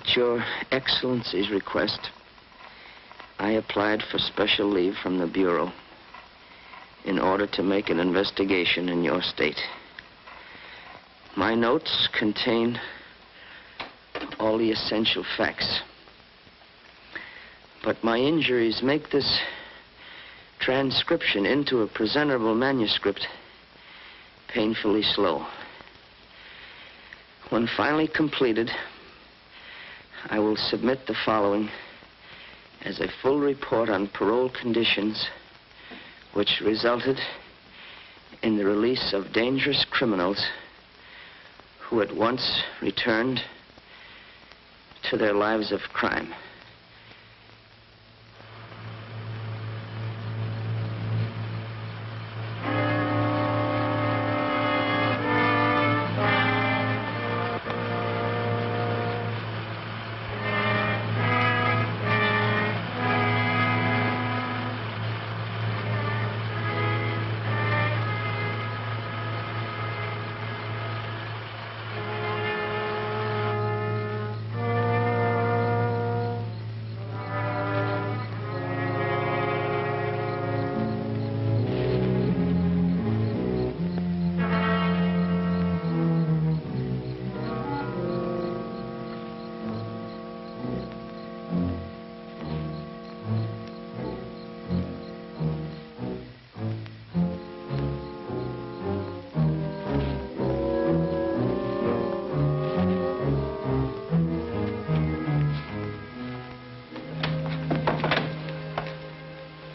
At your Excellency's request, I applied for special leave from the Bureau in order to make an investigation in your state. My notes contain all the essential facts. But my injuries make this transcription into a presentable manuscript painfully slow. When finally completed, I will submit the following as a full report on parole conditions which resulted in the release of dangerous criminals who at once returned to their lives of crime.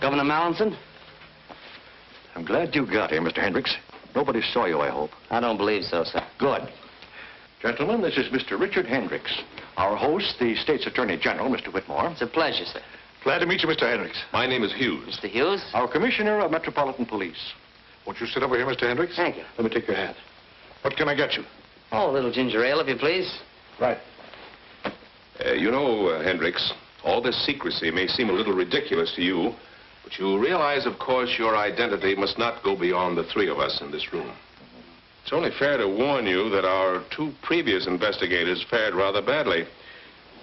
Governor Mallinson? I'm glad you got here, Mr. Hendricks. Nobody saw you, I hope. I don't believe so, sir. Good. Gentlemen, this is Mr. Richard Hendricks. Our host, the State's Attorney General, Mr. Whitmore. It's a pleasure, sir. Glad to meet you, Mr. Hendricks. My name is Hughes. Mr. Hughes? Our Commissioner of Metropolitan Police. Won't you sit over here, Mr. Hendricks? Thank you. Let me take your hat. What can I get you? Oh, a little ginger ale, if you please. Right. You know, Hendricks, all this secrecy may seem a little ridiculous to you, but you realize, of course, your identity must not go beyond the three of us in this room. It's only fair to warn you that our two previous investigators fared rather badly.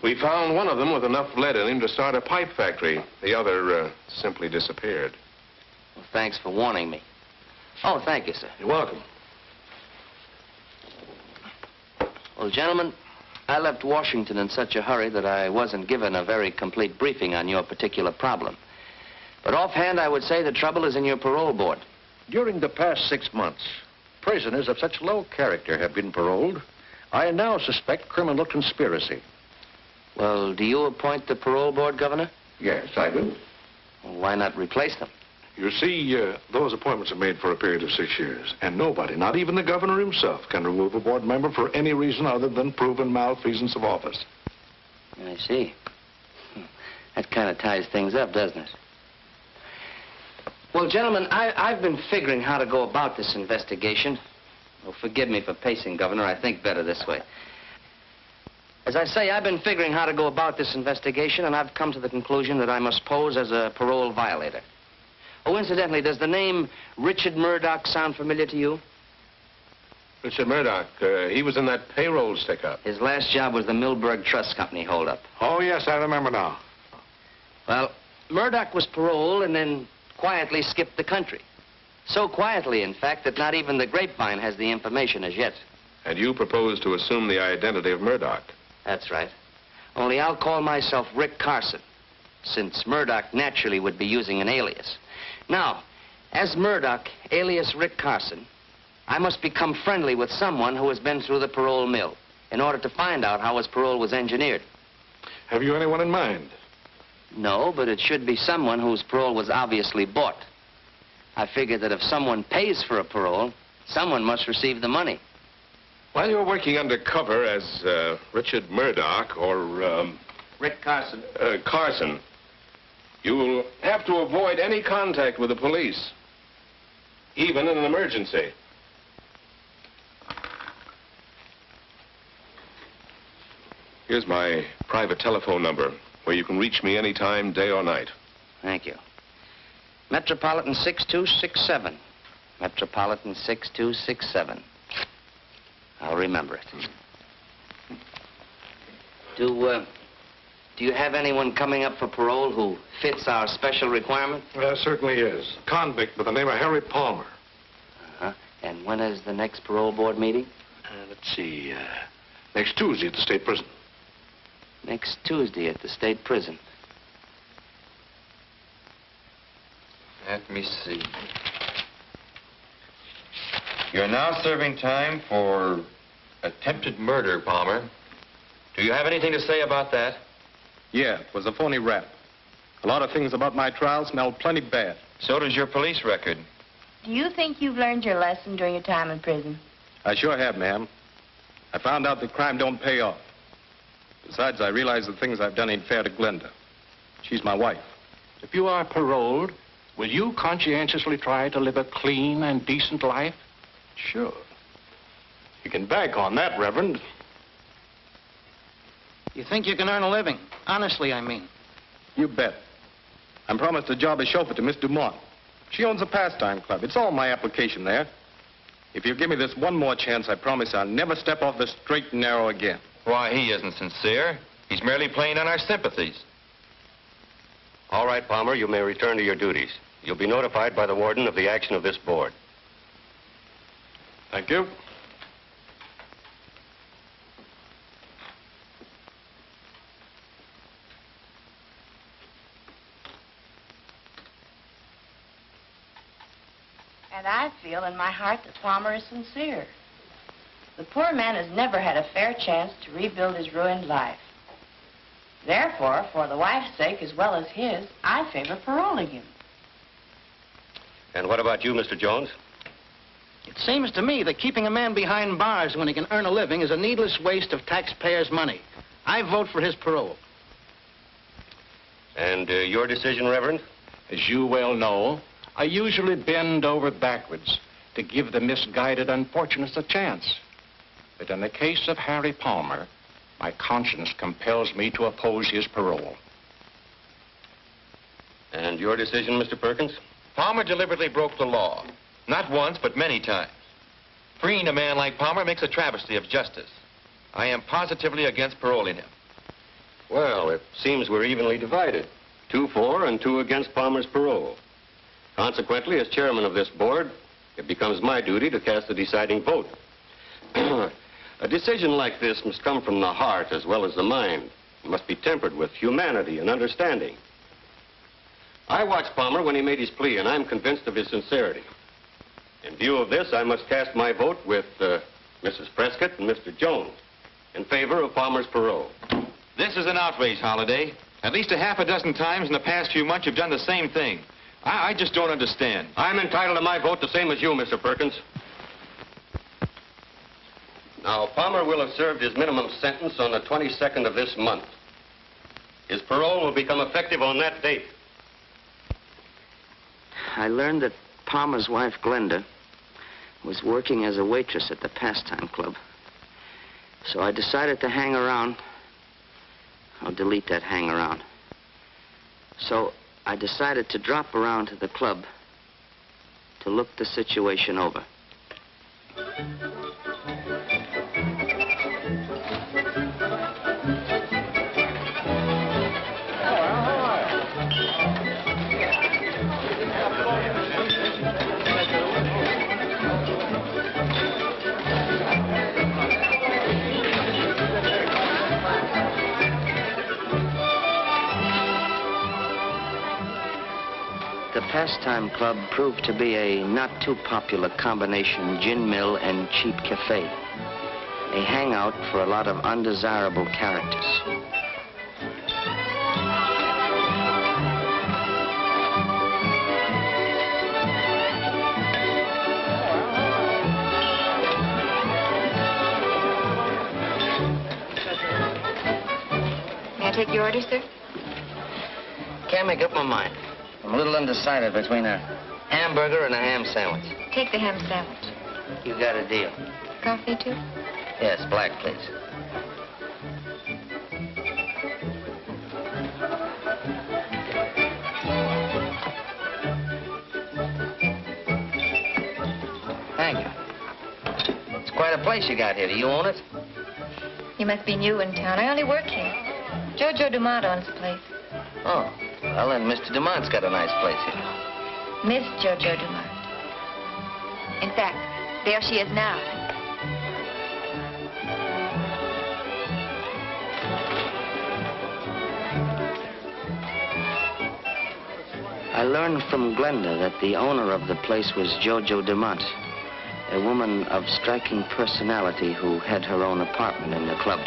We found one of them with enough lead in him to start a pipe factory. The other simply disappeared. Well, thanks for warning me. Oh, thank you, sir. You're welcome. Well, gentlemen, I left Washington in such a hurry that I wasn't given a very complete briefing on your particular problem. But offhand, I would say the trouble is in your parole board. During the past 6 months, prisoners of such low character have been paroled. I now suspect criminal conspiracy. Well, do you appoint the parole board, Governor? Yes, I do. Well, why not replace them? You see, those appointments are made for a period of 6 years, and nobody, not even the governor himself, can remove a board member for any reason other than proven malfeasance of office. I see. That kind of ties things up, doesn't it? Well, gentlemen, I've been figuring how to go about this investigation. Oh, forgive me for pacing, Governor. I think better this way. As I say, I've been figuring how to go about this investigation, and I've come to the conclusion that I must pose as a parole violator. Oh, incidentally, does the name Richard Murdoch sound familiar to you? Richard Murdoch, he was in that payroll stick-up. His last job was the Milberg Trust Company holdup. Oh, yes, I remember now. Well, Murdoch was paroled and then quietly skipped the country. So quietly, in fact, that not even the grapevine has the information as yet. And you propose to assume the identity of Murdoch? That's right. Only I'll call myself Rick Carson, since Murdoch naturally would be using an alias. Now, as Murdoch, alias Rick Carson, I must become friendly with someone who has been through the parole mill in order to find out how his parole was engineered. Have you anyone in mind? No, but it should be someone whose parole was obviously bought. I figure that if someone pays for a parole, someone must receive the money. While you're working undercover as Richard Murdoch or Rick Carson. Carson, you'll have to avoid any contact with the police, even in an emergency. Here's my private telephone number, where you can reach me anytime, day or night. Thank you. Metropolitan 6267. Metropolitan 6267. I'll remember it. Do you have anyone coming up for parole who fits our special requirement? There certainly is. A convict by the name of Harry Palmer. Uh-huh. And when is the next parole board meeting? Let's see. Next Tuesday at the state prison. Next Tuesday at the state prison. Let me see. You're now serving time for attempted murder, Palmer. Do you have anything to say about that? Yeah, it was a phony rap. A lot of things about my trial smelled plenty bad. So does your police record. Do you think you've learned your lesson during your time in prison? I sure have, ma'am. I found out that crime don't pay off. Besides, I realize the things I've done ain't fair to Glenda. She's my wife. If you are paroled, will you conscientiously try to live a clean and decent life? Sure. You can bank on that, Reverend. You think you can earn a living? Honestly, I mean. You bet. I'm promised a job as chauffeur to Miss Dumont. She owns a pastime club. It's all my application there. If you give me this one more chance, I promise I'll never step off the straight and narrow again. Why, he isn't sincere. He's merely playing on our sympathies. All right, Palmer, you may return to your duties. You'll be notified by the warden of the action of this board. Thank you. And I feel in my heart that Palmer is sincere. The poor man has never had a fair chance to rebuild his ruined life. Therefore, for the wife's sake as well as his, I favor paroling him. And what about you, Mr. Jones? It seems to me that keeping a man behind bars when he can earn a living is a needless waste of taxpayers' money. I vote for his parole. And your decision, Reverend? As you well know, I usually bend over backwards to give the misguided unfortunates a chance. But in the case of Harry Palmer, my conscience compels me to oppose his parole. And your decision, Mr. Perkins? Palmer deliberately broke the law. Not once, but many times. Freeing a man like Palmer makes a travesty of justice. I am positively against paroling him. Well, it seems we're evenly divided. 2 for and 2 against Palmer's parole. Consequently, as chairman of this board, it becomes my duty to cast the deciding vote. A decision like this must come from the heart as well as the mind. It must be tempered with humanity and understanding. I watched Palmer when he made his plea, and I'm convinced of his sincerity. In view of this, I must cast my vote with Mrs. Prescott and Mr. Jones in favor of Palmer's parole. This is an outrage, Holliday. At least a half a dozen times in the past few months, you've done the same thing. I just don't understand. I'm entitled to my vote the same as you, Mr. Perkins. Now, Palmer will have served his minimum sentence on the 22nd of this month. His parole will become effective on that date. I learned that Palmer's wife, Glenda, was working as a waitress at the pastime club. So I decided to hang around. I'll delete that hang around. So I decided to drop around to the club to look the situation over. The Pastime Club proved to be a not too popular combination gin mill and cheap cafe. A hangout for a lot of undesirable characters. May I take your order, sir? Can't make up my mind. I'm a little undecided between a hamburger and a ham sandwich. Take the ham sandwich. You got a deal. Coffee, too? Yes, black, please. Thank you. It's quite a place you got here. Do you own it? You must be new in town. I only work here. Jojo Dumont owns the place. Oh, well, then Mr. Dumont's got a nice place here. Miss Jojo Dumont. In fact, there she is now. I learned from Glenda that the owner of the place was Jojo Dumont, a woman of striking personality who had her own apartment in the club.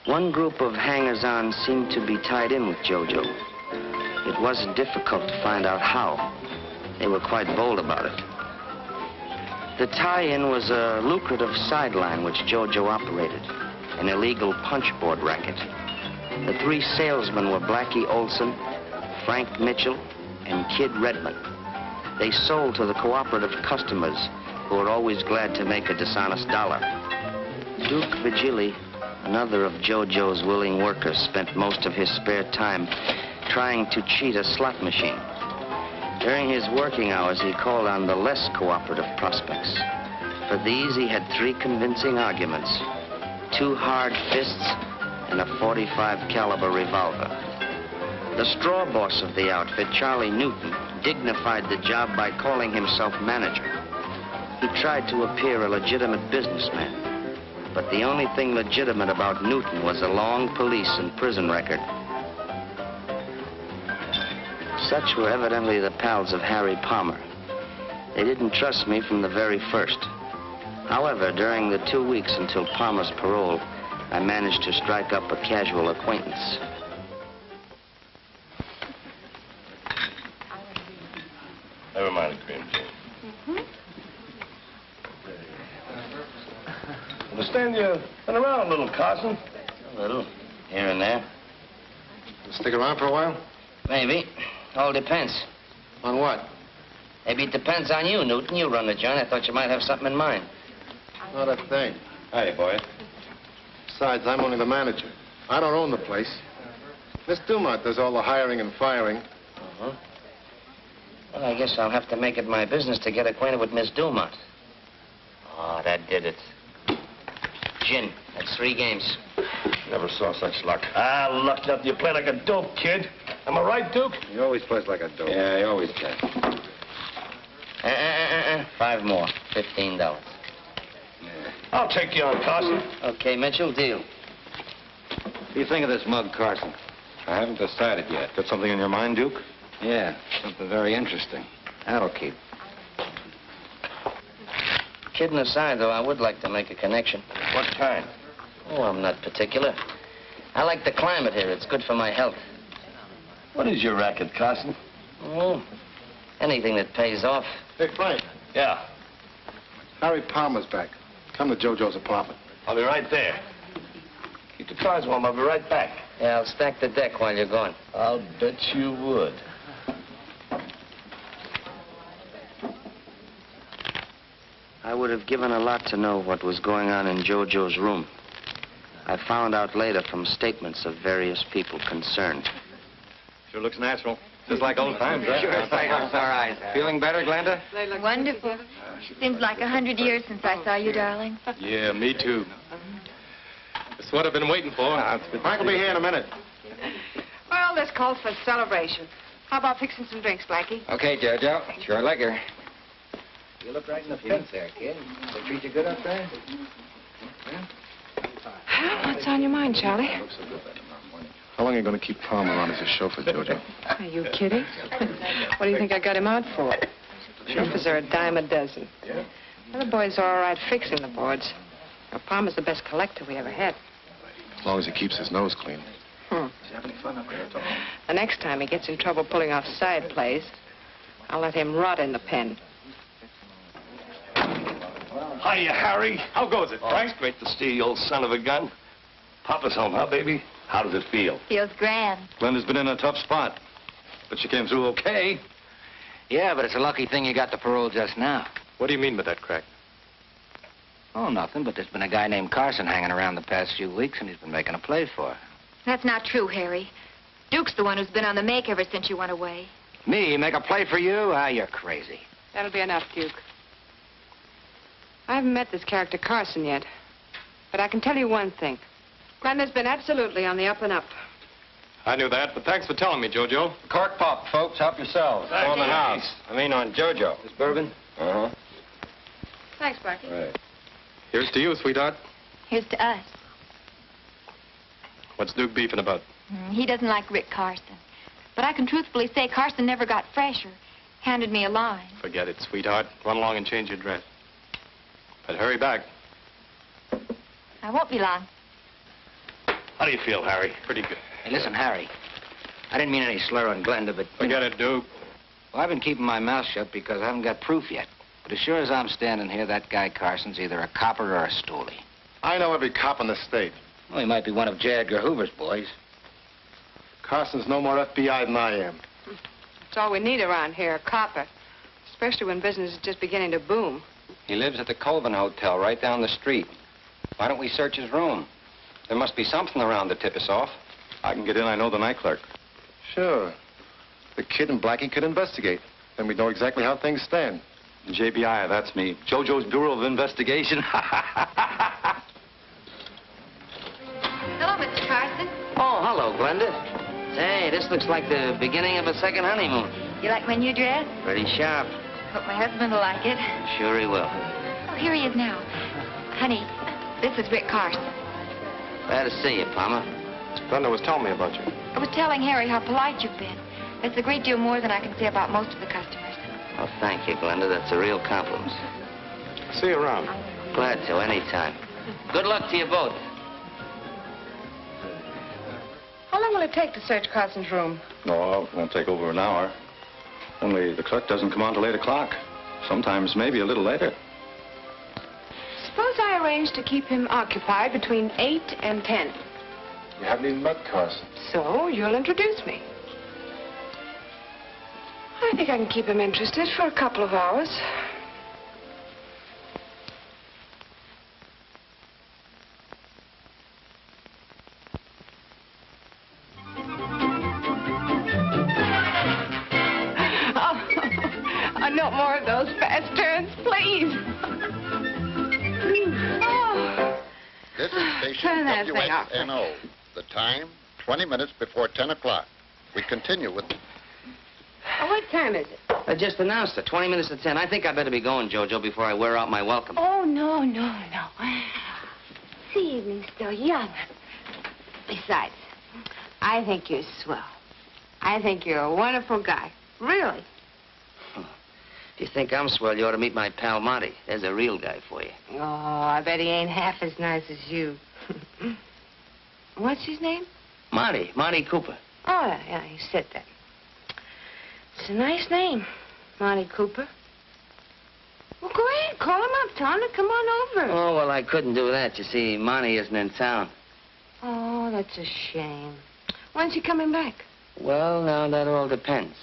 One group of hangers-on seemed to be tied in with Jojo. It wasn't difficult to find out how. They were quite bold about it. The tie-in was a lucrative sideline which Jojo operated, an illegal punchboard racket. The three salesmen were Blackie Olson, Frank Mitchell, and Kid Redmond. They sold to the cooperative customers who were always glad to make a dishonest dollar. Duke Vigili, another of Jojo's willing workers, spent most of his spare time trying to cheat a slot machine. During his working hours, he called on the less cooperative prospects. For these, he had 3 convincing arguments, 2 hard fists, and a .45 caliber revolver. The straw boss of the outfit, Charlie Newton, dignified the job by calling himself manager. He tried to appear a legitimate businessman, but the only thing legitimate about Newton was a long police and prison record. Such were evidently the pals of Harry Palmer. They didn't trust me from the very first. However, during the 2 weeks until Palmer's parole, I managed to strike up a casual acquaintance. Never mind the cream, Jane. Understand you've been around a little, Carson. A little, here and there. Stick around for a while? Maybe. All depends. On what? Maybe it depends on you, Newton. You run the joint. I thought you might have something in mind. Not a thing. Howdy, boy. Besides, I'm only the manager. I don't own the place. Miss Dumont does all the hiring and firing. Uh-huh. Well, I guess I'll have to make it my business to get acquainted with Miss Dumont. Oh, that did it. Gin. That's 3 games. Never saw such luck. Ah, lucked up. You play like a dope, kid. Am I right, Duke? He always plays like a dope. Yeah, he always can. 5 more. $15. Yeah. I'll take you on, Carson. Okay, Mitchell, deal. What do you think of this mug, Carson? I haven't decided yet. Got something in your mind, Duke? Yeah, something very interesting. That'll keep. Kidding aside, though, I would like to make a connection. What kind? Oh, I'm not particular. I like the climate here. It's good for my health. What is your racket, Carson? Oh, anything that pays off. Hey, Frank. Yeah. Harry Palmer's back. Come to Jojo's apartment. I'll be right there. Keep the cars warm. I'll be right back. Yeah, I'll stack the deck while you're gone. I'll bet you would. I would have given a lot to know what was going on in Jojo's room. I found out later from statements of various people concerned. Sure looks natural. Just like old times, right? Sure, thanks. All right. Feeling better, Glenda? Wonderful. Seems like 100 years since I saw you, darling. Yeah, me too. It's what I've been waiting for. Frank will be here in a minute. Well, this calls for a celebration. How about fixing some drinks, Blackie? Okay, Jojo. Sure like her. You look right in the pink there, kid. They treat you good up there? What's on your mind, Charlie? How long are you going to keep Palmer on as a chauffeur, Jojo? Are you kidding? What do you think I got him out for? Chauffeurs are a dime a dozen. The boys are all right fixing the boards. Now, Palmer's the best collector we ever had. As long as he keeps his nose clean. The next time he gets in trouble pulling off side plays, I'll let him rot in the pen. Hiya, Harry. How goes it, Frank? It's great to see you, old son of a gun. Papa's home, huh, baby? How does it feel? Feels grand. Glenda's been in a tough spot, but she came through okay. Yeah, but it's a lucky thing you got the parole just now. What do you mean by that, Crack? Oh, nothing, but there's been a guy named Carson hanging around the past few weeks, and he's been making a play for her. That's not true, Harry. Duke's the one who's been on the make ever since you went away. Me, make a play for you? Ah, you're crazy. That'll be enough, Duke. I haven't met this character Carson yet, but I can tell you one thing. Glenda's been absolutely on the up and up. I knew that, but thanks for telling me, Jojo. Cork pop, folks. Help yourselves. On the house. I mean on Jojo. This bourbon? Uh-huh. Thanks, Blackie. Right. Here's to you, sweetheart. Here's to us. What's Duke beefing about? He doesn't like Rick Carson. But I can truthfully say Carson never got fresher. Handed me a line. Forget it, sweetheart. Run along and change your dress. But hurry back. I won't be long. How do you feel, Harry? Pretty good. Hey, listen, Harry. I didn't mean any slur on Glenda, but... Forget it, Duke. Well, I've been keeping my mouth shut because I haven't got proof yet. But as sure as I'm standing here, that guy Carson's either a copper or a stoolie. I know every cop in the state. Well, he might be one of J. Edgar Hoover's boys. Carson's no more FBI than I am. That's all we need around here, a copper. Especially when business is just beginning to boom. He lives at the Colvin Hotel right down the street. Why don't we search his room? There must be something around to tip us off. I can get in. I know the night clerk. Sure. The kid and Blackie could investigate. Then we'd know exactly how things stand. JBI, that's me. JoJo's Bureau of Investigation. Hello, Mr. Carson. Oh, hello, Glenda. Hey, this looks like the beginning of a second honeymoon. You like my new dress? Pretty sharp. Hope my husband will like it. Sure he will. Oh, here he is now. Honey, this is Rick Carson. Glad to see you, Palmer. Glenda was telling me about you. I was telling Harry how polite you've been. It's a great deal more than I can say about most of the customers. Oh, thank you, Glenda. That's a real compliment. See you around. Glad to, anytime. Good luck to you both. How long will it take to search Carson's room? No, it won't take over an hour. Only the clerk doesn't come on till 8 o'clock. Sometimes maybe a little later. Suppose I arrange to keep him occupied between 8 and 10. You haven't even met Carson. So, you'll introduce me. I think I can keep him interested for a couple of hours. Oh, no more of those fast turns, please. Oh. This is station Turn that thing off. WXNO. The time, 20 minutes before 10 o'clock. We continue with... What time is it? Just announced it, 20 minutes to 10. I think I better be going, Jojo, before I wear out my welcome. Oh, no. It's the evening's still young. Besides, I think you're swell. I think you're a wonderful guy. Really. If you think I'm swell, you ought to meet my pal Monty. There's a real guy for you. Oh, I bet he ain't half as nice as you. What's his name? Monty Cooper. Oh, yeah, he said that. It's a nice name, Monty Cooper. Well, go ahead, call him up. Tell him to come on over. Oh, well, I couldn't do that. You see, Monty isn't in town. Oh, that's a shame. When's he coming back? Well, now, that all depends.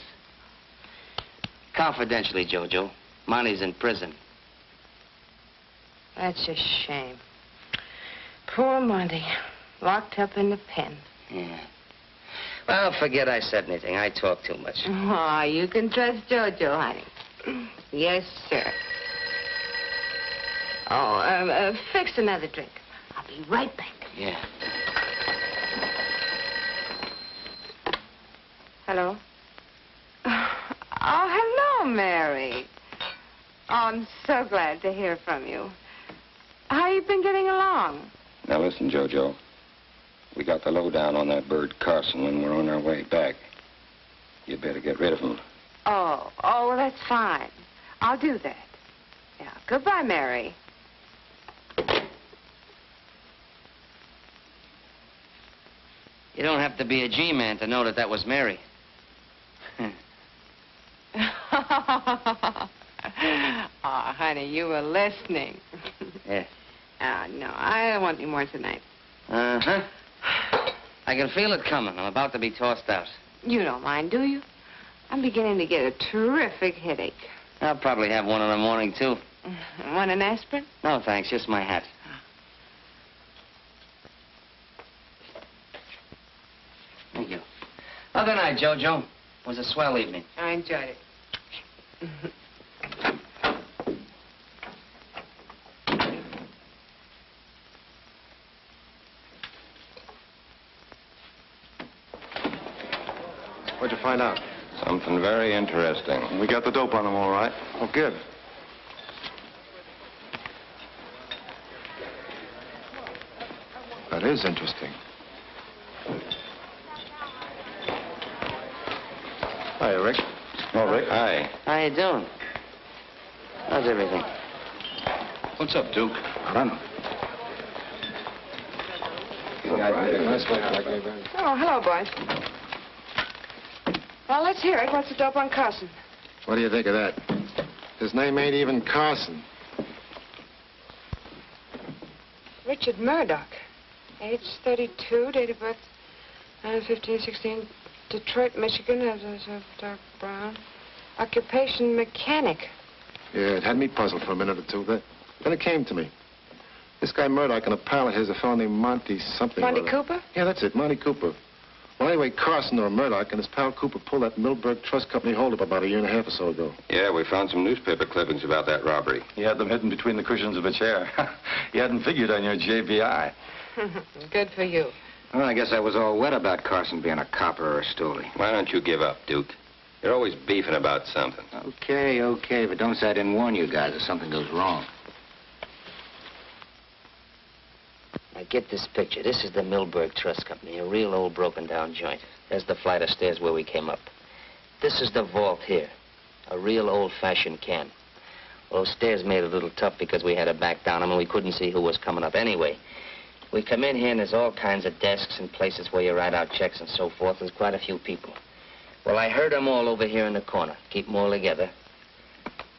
Confidentially, Jojo, Monty's in prison. That's a shame. Poor Monty, locked up in the pen. Yeah. Well, forget I said anything. I talk too much. Oh, you can trust Jojo, honey. Yes, sir. Oh, fix another drink. I'll be right back. Yeah. Hello? Oh, hello, Mary. Oh, I'm so glad to hear from you. How you been getting along? Now listen, Jojo. We got the lowdown on that bird Carson and we're on our way back. You'd better get rid of him. Oh, well, that's fine. I'll do that. Yeah, goodbye, Mary. You don't have to be a G-man to know that that was Mary. Oh, honey, you were listening. Yeah. Oh, no, I don't want any more tonight. Uh-huh. I can feel it coming. I'm about to be tossed out. You don't mind, do you? I'm beginning to get a terrific headache. I'll probably have one in the morning, too. Want an aspirin? No, thanks. Just my hat. Thank you. Well, good night, Jojo. It was a swell evening. I enjoyed it. What'd you find out? Something very interesting. We got the dope on them all right. Oh, good. That is interesting. Hi, Rick. Oh, Rick. Hi. How you doing? How's everything? What's up, Duke? I don't know. Oh, hello, boys. Well, let's hear it. What's the dope on Carson? What do you think of that? His name ain't even Carson. Richard Murdoch. Age 32, date of birth 9/15/16, Detroit, Michigan, has a dark brown. Occupation mechanic. Yeah, it had me puzzled for a minute or two. Then it came to me. This guy Murdoch and a pal of his, a fellow named Monty something. Monty or other. Cooper? Yeah, that's it, Monty Cooper. Well, anyway, Carson or Murdoch and his pal Cooper pulled that Millburg Trust Company holdup about a year and a half or so ago. Yeah, we found some newspaper clippings about that robbery. You had them hidden between the cushions of a chair. You hadn't figured on your JPI. Good for you. Well, I guess I was all wet about Carson being a copper or a stoolie. Why don't you give up, Duke? You're always beefing about something. Okay, but don't say I didn't warn you guys if something goes wrong. Now, get this picture. This is the Millburg Trust Company, a real old broken-down joint. There's the flight of stairs where we came up. This is the vault here, a real old-fashioned can. Well, those stairs made it a little tough because we had to back down them and we couldn't see who was coming up anyway. We come in here and there's all kinds of desks and places where you write out checks and so forth. There's quite a few people. Well, I heard them all over here in the corner. Keep them all together.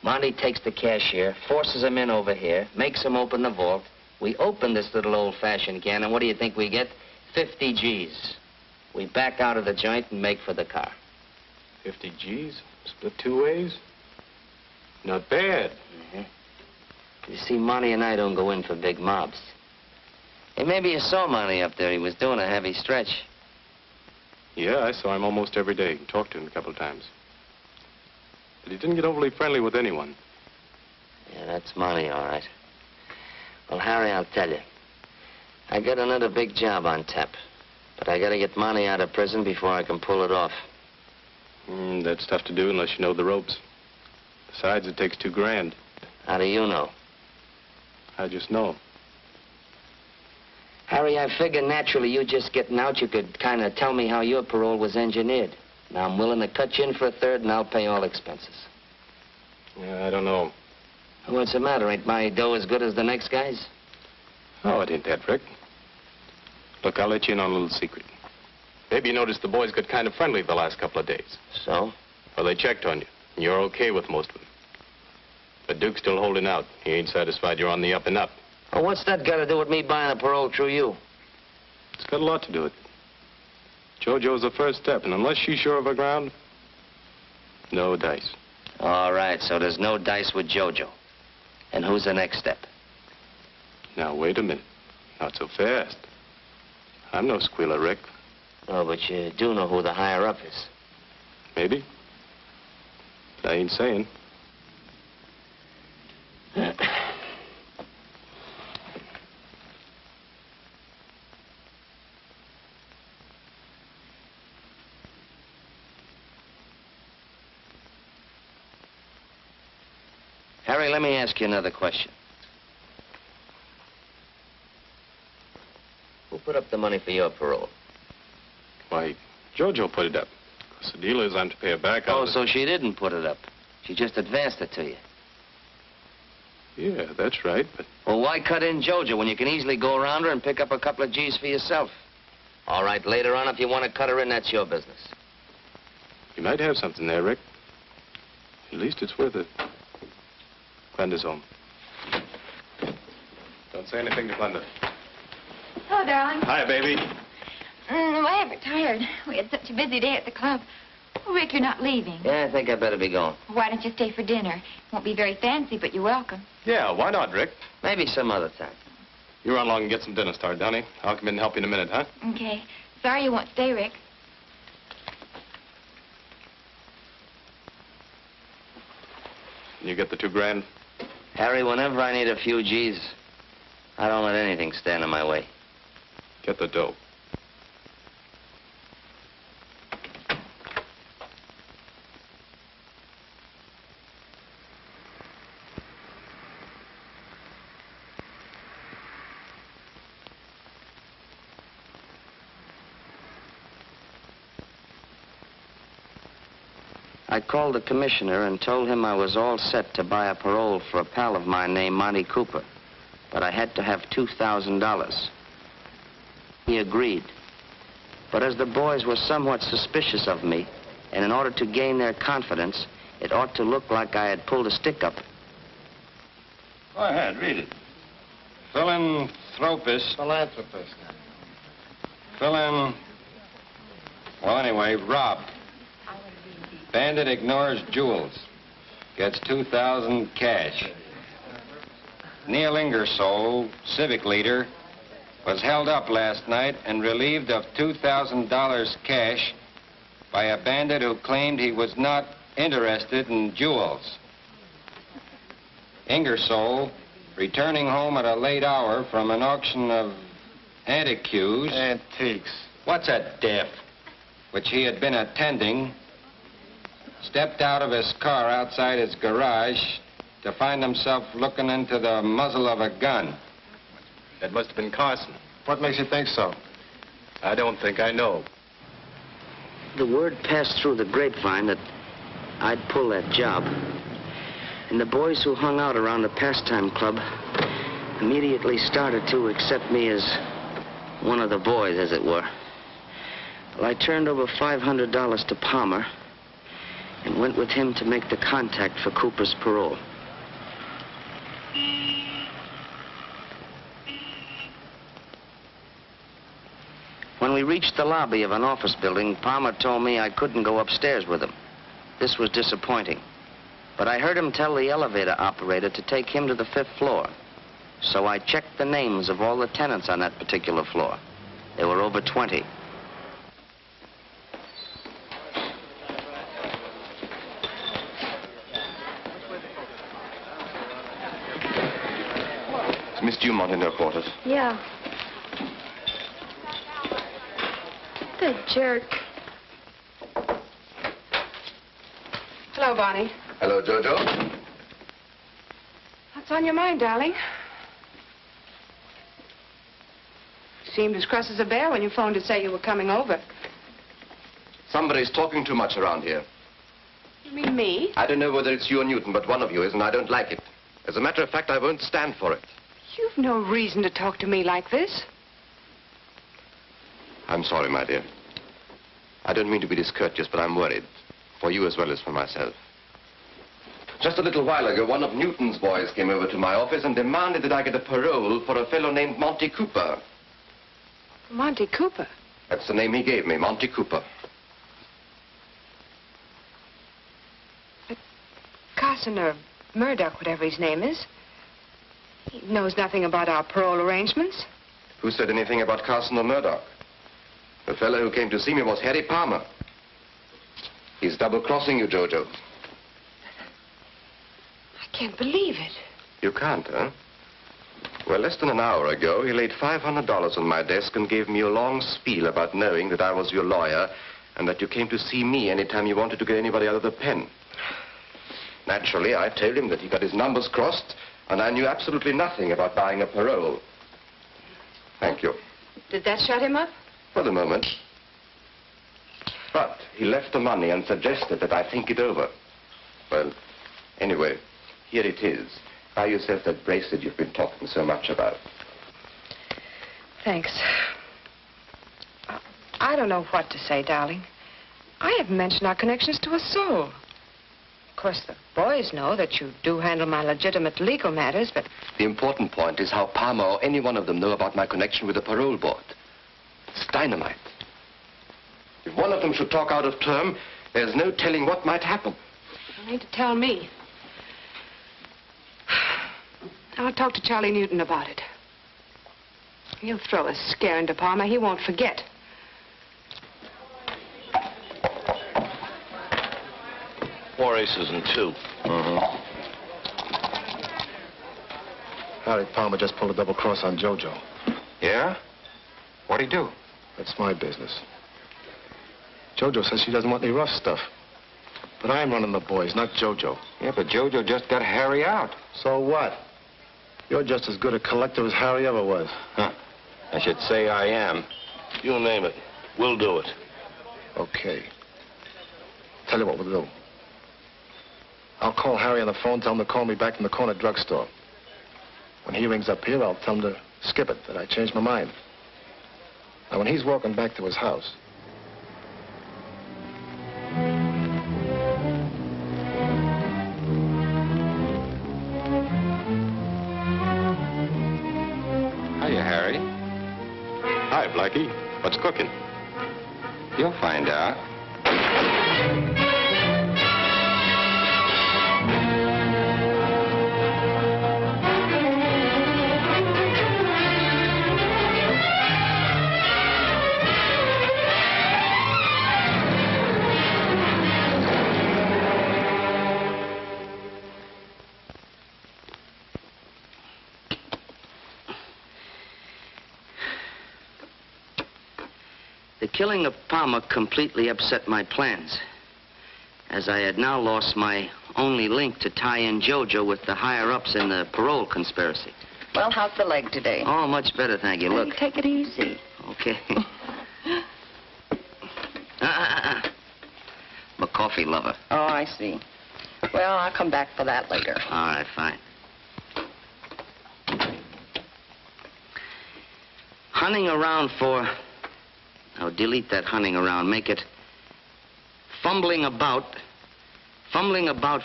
Monty takes the cashier, forces them in over here, makes them open the vault. We open this little old-fashioned can, and what do you think we get? 50 G's. We back out of the joint and make for the car. 50 G's? Split two ways? Not bad. You see, Monty and I don't go in for big mobs. Hey, maybe you saw Monty up there. He was doing a heavy stretch. Yeah, I saw him almost every day. Talked to him a couple of times. But he didn't get overly friendly with anyone. Yeah, that's Monty, all right. Well, Harry, I'll tell you. I got another big job on tap. But I gotta get Monty out of prison before I can pull it off. That's tough to do unless you know the ropes. Besides, it takes $2 grand. How do you know? I just know. Harry, I figure naturally you just getting out, you could kind of tell me how your parole was engineered. Now, I'm willing to cut you in for a third, and I'll pay all expenses. Yeah, I don't know. What's the matter? Ain't my dough as good as the next guy's? Oh, it ain't that, Rick. Look, I'll let you in on a little secret. Maybe you noticed the boys got kind of friendly the last couple of days. So? Well, they checked on you, and you're okay with most of them. But Duke's still holding out. He ain't satisfied you're on the up and up. Well, what's that got to do with me buying a parole through you? It's got a lot to do with it. JoJo's the first step, and unless she's sure of her ground, no dice. All right, so there's no dice with JoJo. And who's the next step? Now, wait a minute. Not so fast. I'm no squealer, Rick. Oh, but you do know who the higher-up is. Maybe. But I ain't saying. Harry, let me ask you another question. Who put up the money for your parole? Why, JoJo put it up. Because the deal is I'm to pay her back. Oh, so she didn't put it up. She just advanced it to you. Yeah, that's right, but... Well, why cut in JoJo when you can easily go around her and pick up a couple of G's for yourself? All right, later on, if you want to cut her in, that's your business. You might have something there, Rick. At least it's worth it. Glenda's home. Don't say anything to Glenda. Hello, darling. Hi, baby. I'm ever tired. We had such a busy day at the club. Oh, Rick, you're not leaving. Yeah, I think I better be going. Why don't you stay for dinner? Won't be very fancy, but you're welcome. Yeah, why not, Rick? Maybe some other time. You run along and get some dinner started, honey. I'll come in and help you in a minute, huh? Okay. Sorry you won't stay, Rick. You get the $2 grand? Harry, whenever I need a few G's, I don't let anything stand in my way. Get the dough. I called the commissioner and told him I was all set to buy a parole for a pal of mine named Monty Cooper, but I had to have $2,000. He agreed. But as the boys were somewhat suspicious of me, and in order to gain their confidence, it ought to look like I had pulled a stick-up. Go ahead, read it. Philanthropist. Philanthropist. Well, anyway, robbed. Bandit ignores jewels. Gets $2,000 cash. Neil Ingersoll, civic leader, was held up last night and relieved of $2,000 cash by a bandit who claimed he was not interested in jewels. Ingersoll, returning home at a late hour from an auction of Antiques. What's a diff? Which he had been attending, stepped out of his car outside his garage to find himself looking into the muzzle of a gun. That must have been Carson. What makes you think so? I don't think I know. The word passed through the grapevine that I'd pull that job. And the boys who hung out around the pastime club immediately started to accept me as one of the boys, as it were. Well, I turned over $500 to Palmer and went with him to make the contact for Cooper's parole. When we reached the lobby of an office building, Palmer told me I couldn't go upstairs with him. This was disappointing. But I heard him tell the elevator operator to take him to the 5th floor. So I checked the names of all the tenants on that particular floor. There were over 20. Is Miss Dumont in her quarters? Yeah. The jerk. Hello, Bonnie. Hello, Jojo. What's on your mind, darling? You seemed as cross as a bear when you phoned to say you were coming over. Somebody's talking too much around here. You mean me? I don't know whether it's you or Newton, but one of you is, and I don't like it. As a matter of fact, I won't stand for it. You've no reason to talk to me like this. I'm sorry, my dear. I don't mean to be discourteous, but I'm worried. For you as well as for myself. Just a little while ago, one of Newton's boys came over to my office and demanded that I get a parole for a fellow named Monty Cooper. Monty Cooper? That's the name he gave me, Monty Cooper. But Carson or Murdoch, whatever his name is, he knows nothing about our parole arrangements. Who said anything about Carson or Murdoch? The fellow who came to see me was Harry Palmer. He's double-crossing you, Jojo. I can't believe it. You can't, huh? Well, less than an hour ago, he laid $500 on my desk and gave me a long spiel about knowing that I was your lawyer and that you came to see me anytime you wanted to get anybody out of the pen. Naturally, I told him that he got his numbers crossed and I knew absolutely nothing about buying a parole. Thank you. Did that shut him up? For the moment. But he left the money and suggested that I think it over. Well, anyway, here it is. Buy yourself that bracelet you've been talking so much about. Thanks. I don't know what to say, darling. I haven't mentioned our connections to a soul. Of course, the boys know that you do handle my legitimate legal matters, but... The important point is how Palmer or any one of them know about my connection with the parole board. It's dynamite. If one of them should talk out of term, there's no telling what might happen. You need to tell me. I'll talk to Charlie Newton about it. He'll throw a scare into Palmer. He won't forget. Four aces and two. Harry Palmer just pulled a double cross on Jojo. Yeah? What'd he do? That's my business. Jojo says she doesn't want any rough stuff. But I'm running the boys, not Jojo. Yeah, but Jojo just got Harry out. So what? You're just as good a collector as Harry ever was. Huh. I should say I am. You name it. We'll do it. Okay. Tell you what we'll do. I'll call Harry on the phone, tell him to call me back from the corner drugstore. When he rings up here, I'll tell him to skip it, that I changed my mind. Now, when he's walking back to his house... Hiya, Harry. Hi, Blackie. What's cooking? You'll find out. The killing of Palmer completely upset my plans, as I had now lost my only link to tie in JoJo with the higher-ups in the parole conspiracy. Well, how's the leg today? Oh, much better, thank you. Look. Take it easy. Okay. I'm a coffee lover. Oh, I see. Well, I'll come back for that later. All right, fine. Hunting around for... Now, delete that hunting around. Make it fumbling about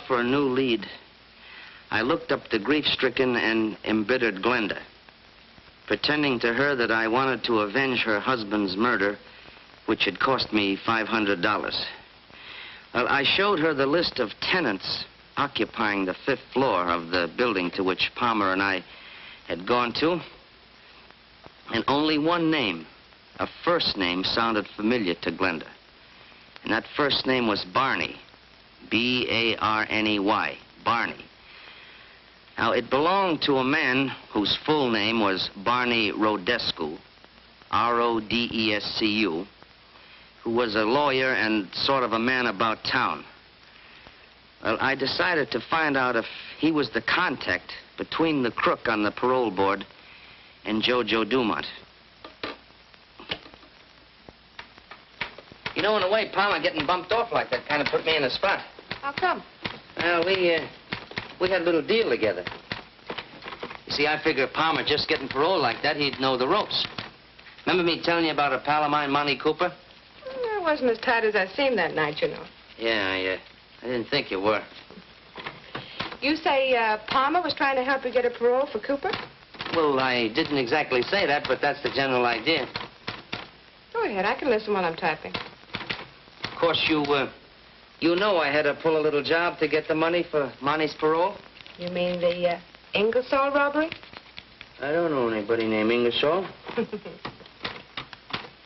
for a new lead. I looked up the grief-stricken and embittered Glenda, pretending to her that I wanted to avenge her husband's murder, which had cost me $500. Well, I showed her the list of tenants occupying the 5th floor of the building to which Palmer and I had gone to, and only one name, a first name, sounded familiar to Glenda. And that first name was Barney. B-A-R-N-E-Y. Barney. Now, it belonged to a man whose full name was Barney Rodescu, R-O-D-E-S-C-U, who was a lawyer and sort of a man about town. Well, I decided to find out if he was the contact between the crook on the parole board and JoJo Dumont. You know, in a way, Palmer getting bumped off like that kind of put me in a spot. How come? Well, we had a little deal together. You see, I figured Palmer just getting parole like that, he'd know the ropes. Remember me telling you about a pal of mine, Monty Cooper? I wasn't as tight as I seemed that night, you know. Yeah, I didn't think you were. You say Palmer was trying to help you get a parole for Cooper? Well, I didn't exactly say that, but that's the general idea. Go ahead, I can listen while I'm typing. Of course, you know I had to pull a little job to get the money for Monty's parole. You mean the Ingersoll robbery? I don't know anybody named Ingersoll.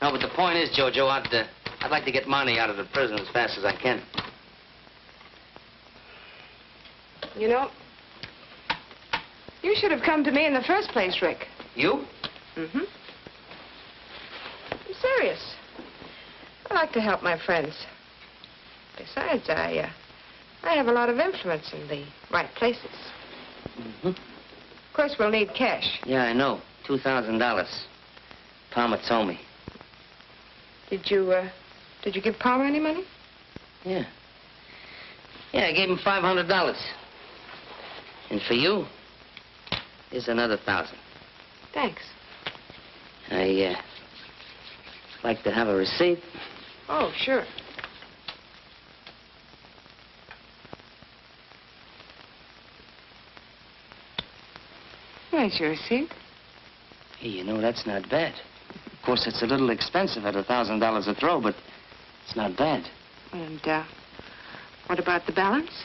No, but the point is, JoJo, I'd like to get Monty out of the prison as fast as I can. You know, you should have come to me in the first place, Rick. You? Mm-hmm. I'm serious. I like to help my friends. Besides, I have a lot of influence in the right places. Mm-hmm. Of course, we'll need cash. Yeah, I know. $2,000. Palmer told me. Did you give Palmer any money? Yeah. Yeah, I gave him $500. And for you, here's another 1,000. Thanks. I like to have a receipt. Oh, sure. There's your receipt. Hey, you know, that's not bad. Of course, it's a little expensive at $1,000 a throw, but it's not bad. And, what about the balance?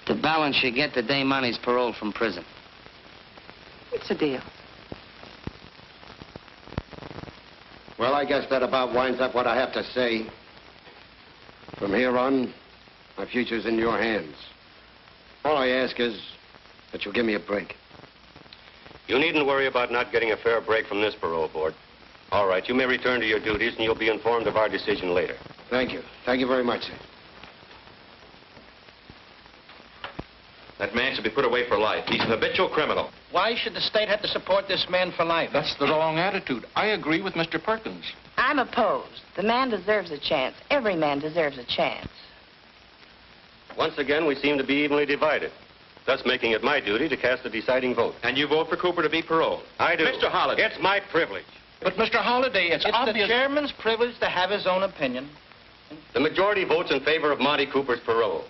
The balance you get the day Monty's paroled from prison. It's a deal. Well, I guess that about winds up what I have to say. From here on, my future's in your hands. All I ask is that you give me a break. You needn't worry about not getting a fair break from this parole board. All right, you may return to your duties, and you'll be informed of our decision later. Thank you. Thank you very much, sir. That man should be put away for life. He's an habitual criminal. Why should the state have to support this man for life? That's the wrong attitude. I agree with Mr. Perkins. I'm opposed. The man deserves a chance. Every man deserves a chance. Once again, we seem to be evenly divided, thus making it my duty to cast the deciding vote. And you vote for Cooper to be paroled? I do. Mr. Holliday. It's my privilege. But, Mr. Holliday, it's obvious... the chairman's privilege to have his own opinion. The majority votes in favor of Monty Cooper's parole.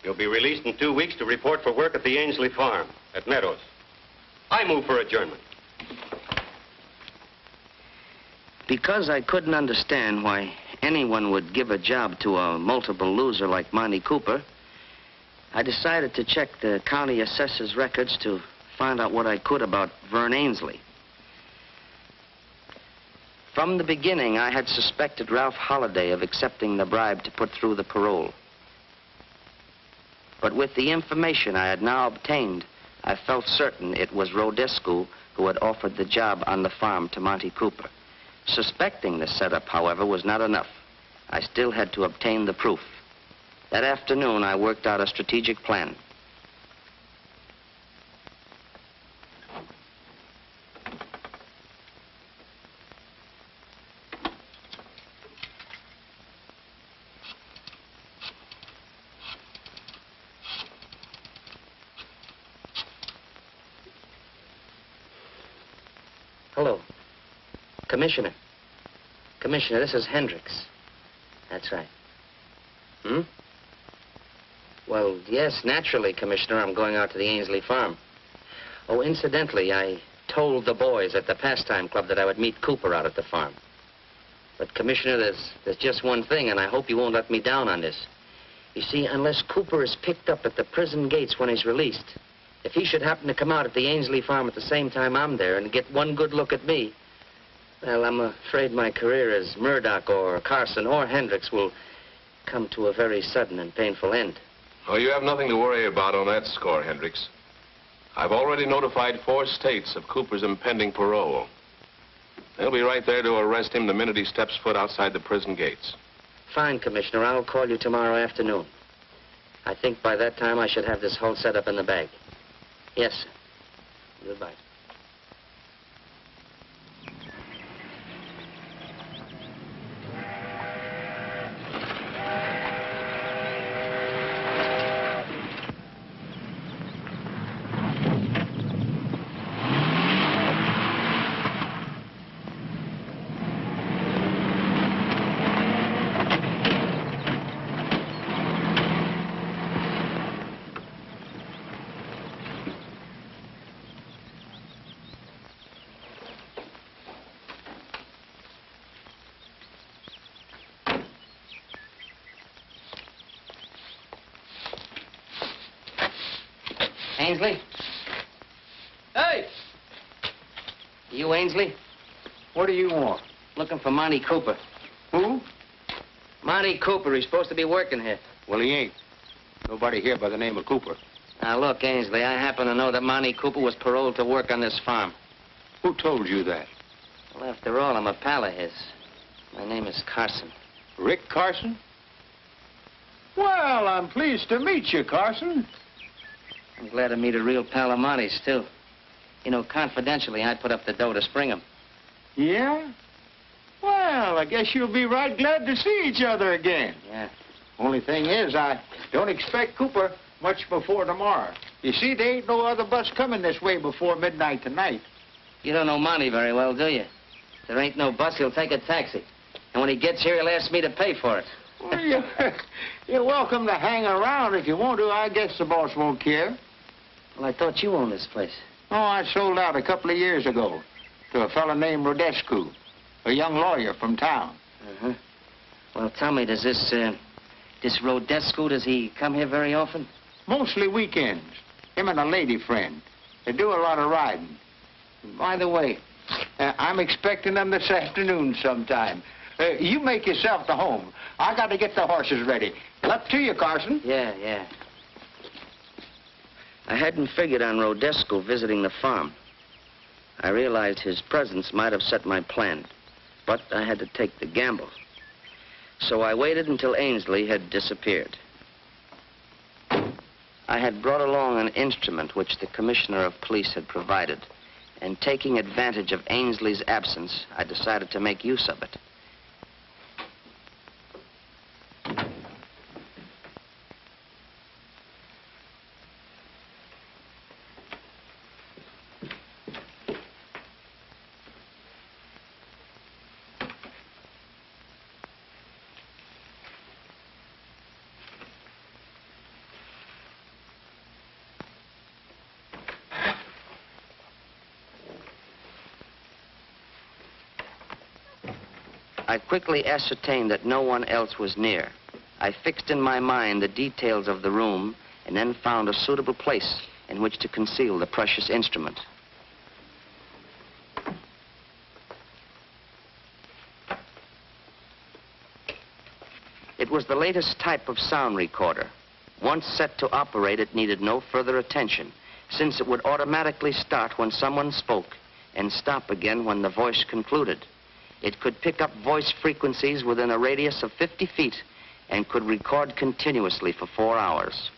He'll be released in 2 weeks to report for work at the Ainsley farm at Meadows. I move for adjournment. Because I couldn't understand why anyone would give a job to a multiple loser like Monty Cooper, I decided to check the county assessor's records to find out what I could about Vern Ainsley. From the beginning, I had suspected Ralph Holliday of accepting the bribe to put through the parole. But with the information I had now obtained, I felt certain it was Rodescu who had offered the job on the farm to Monty Cooper. Suspecting the setup, however, was not enough. I still had to obtain the proof. That afternoon, I worked out a strategic plan. Hello. Commissioner. Commissioner, this is Hendricks. That's right. Hmm? Well, yes, naturally, Commissioner, I'm going out to the Ainsley farm. Oh, incidentally, I told the boys at the pastime club that I would meet Cooper out at the farm. But, Commissioner, there's just one thing, and I hope you won't let me down on this. You see, unless Cooper is picked up at the prison gates when he's released, if he should happen to come out at the Ainsley farm at the same time I'm there and get one good look at me, well, I'm afraid my career as Murdoch or Carson or Hendricks will come to a very sudden and painful end. Oh, you have nothing to worry about on that score, Hendricks. I've already notified 4 states of Cooper's impending parole. They'll be right there to arrest him the minute he steps foot outside the prison gates. Fine, Commissioner. I'll call you tomorrow afternoon. I think by that time I should have this whole setup in the bag. Yes, sir. Goodbye. Ainsley? Hey! You Ainsley? What do you want? Looking for Monty Cooper. Who? Monty Cooper. He's supposed to be working here. Well, he ain't. Nobody here by the name of Cooper. Now, look, Ainsley, I happen to know that Monty Cooper was paroled to work on this farm. Who told you that? Well, after all, I'm a pal of his. My name is Carson. Rick Carson? Well, I'm pleased to meet you, Carson. I'm glad to meet a real pal of Monty's, too. You know, confidentially, I put up the dough to spring him. Yeah? Well, I guess you'll be right glad to see each other again. Yeah. Only thing is, I don't expect Cooper much before tomorrow. You see, there ain't no other bus coming this way before midnight tonight. You don't know Monty very well, do you? If there ain't no bus, he'll take a taxi. And when he gets here, he'll ask me to pay for it. Well, you're welcome to hang around if you want to. I guess the boss won't care. Well, I thought you owned this place. Oh, I sold out a couple of years ago to a fellow named Rodescu, a young lawyer from town. Uh-huh. Well, tell me, does this Rodescu, does he come here very often? Mostly weekends. Him and a lady friend. They do a lot of riding. By the way, I'm expecting them this afternoon sometime. You make yourself to home. I got to get the horses ready. Up to you, Carson. Yeah. I hadn't figured on Rodescu visiting the farm. I realized his presence might have set my plan, but I had to take the gamble. So I waited until Ainsley had disappeared. I had brought along an instrument which the commissioner of police had provided, and taking advantage of Ainsley's absence, I decided to make use of it. I quickly ascertained that no one else was near. I fixed in my mind the details of the room and then found a suitable place in which to conceal the precious instrument. It was the latest type of sound recorder. Once set to operate, it needed no further attention, since it would automatically start when someone spoke and stop again when the voice concluded. It could pick up voice frequencies within a radius of 50 feet and could record continuously for 4 hours.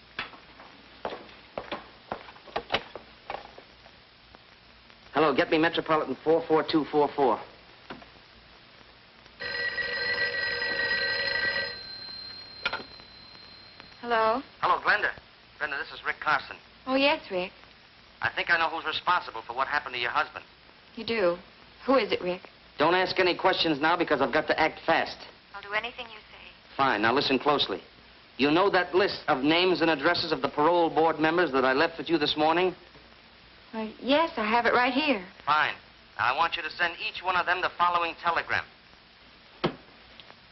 Hello, get me Metropolitan 44244. Hello? Hello, Glenda. Glenda, this is Rick Carson. Oh, yes, Rick. I think I know who's responsible for what happened to your husband. You do? Who is it, Rick? Don't ask any questions now because I've got to act fast. I'll do anything you say. Fine. Now listen closely. You know that list of names and addresses of the parole board members that I left with you this morning? Yes, I have it right here. Fine. Now I want you to send each one of them the following telegram.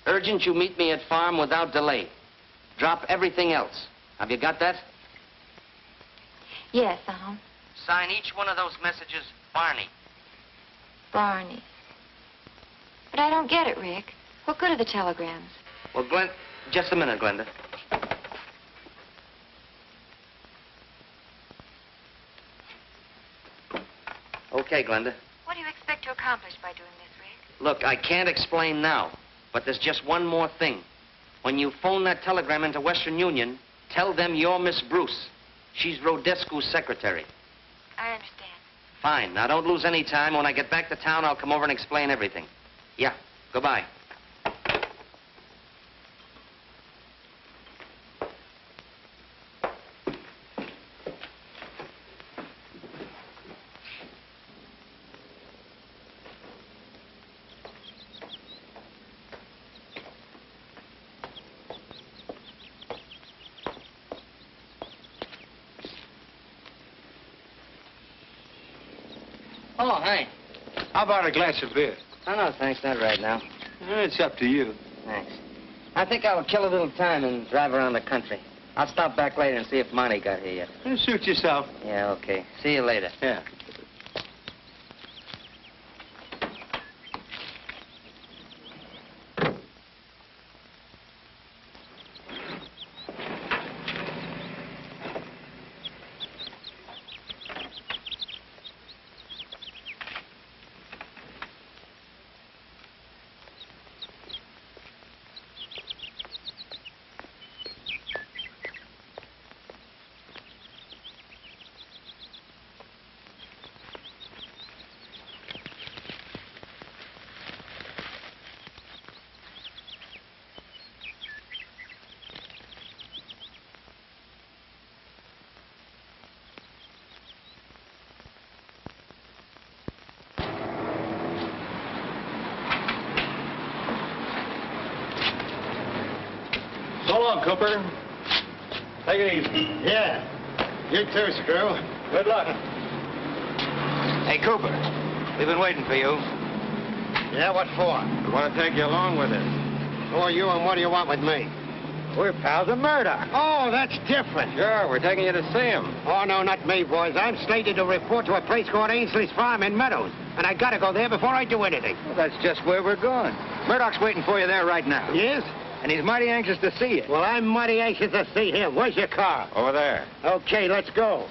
Urgent you meet me at farm without delay. Drop everything else. Have you got that? Yes, Sign each one of those messages Barney. Barney. But I don't get it, Rick. What good are the telegrams? Well, Glenn, just a minute, Glenda. Okay, Glenda. What do you expect to accomplish by doing this, Rick? Look, I can't explain now, but there's just one more thing. When you phone that telegram into Western Union, tell them you're Miss Bruce. She's Rodescu's secretary. I understand. Fine. Now, don't lose any time. When I get back to town, I'll come over and explain everything. Yeah. Goodbye. Oh, hi. How about a glass of beer? Oh, no, thanks. Not right now. It's up to you. Thanks. I think I'll kill a little time and drive around the country. I'll stop back later and see if Monty got here yet. Suit yourself. Yeah, okay. See you later. Yeah. So long, Cooper. Take it easy. Yeah. You too, Screw. Good luck. Hey, Cooper, we've been waiting for you. Yeah, what for? We want to take you along with us. Who are you and what do you want with me? We're pals of Murdoch. Oh, that's different. Sure, we're taking you to see him. Oh, no, not me, boys. I'm slated to report to a place called Ainsley's Farm in Meadows. And I gotta go there before I do anything. Well, that's just where we're going. Murdoch's waiting for you there right now. Yes? And he's mighty anxious to see you. Well, I'm mighty anxious to see him. Where's your car? Over there. Okay, let's go.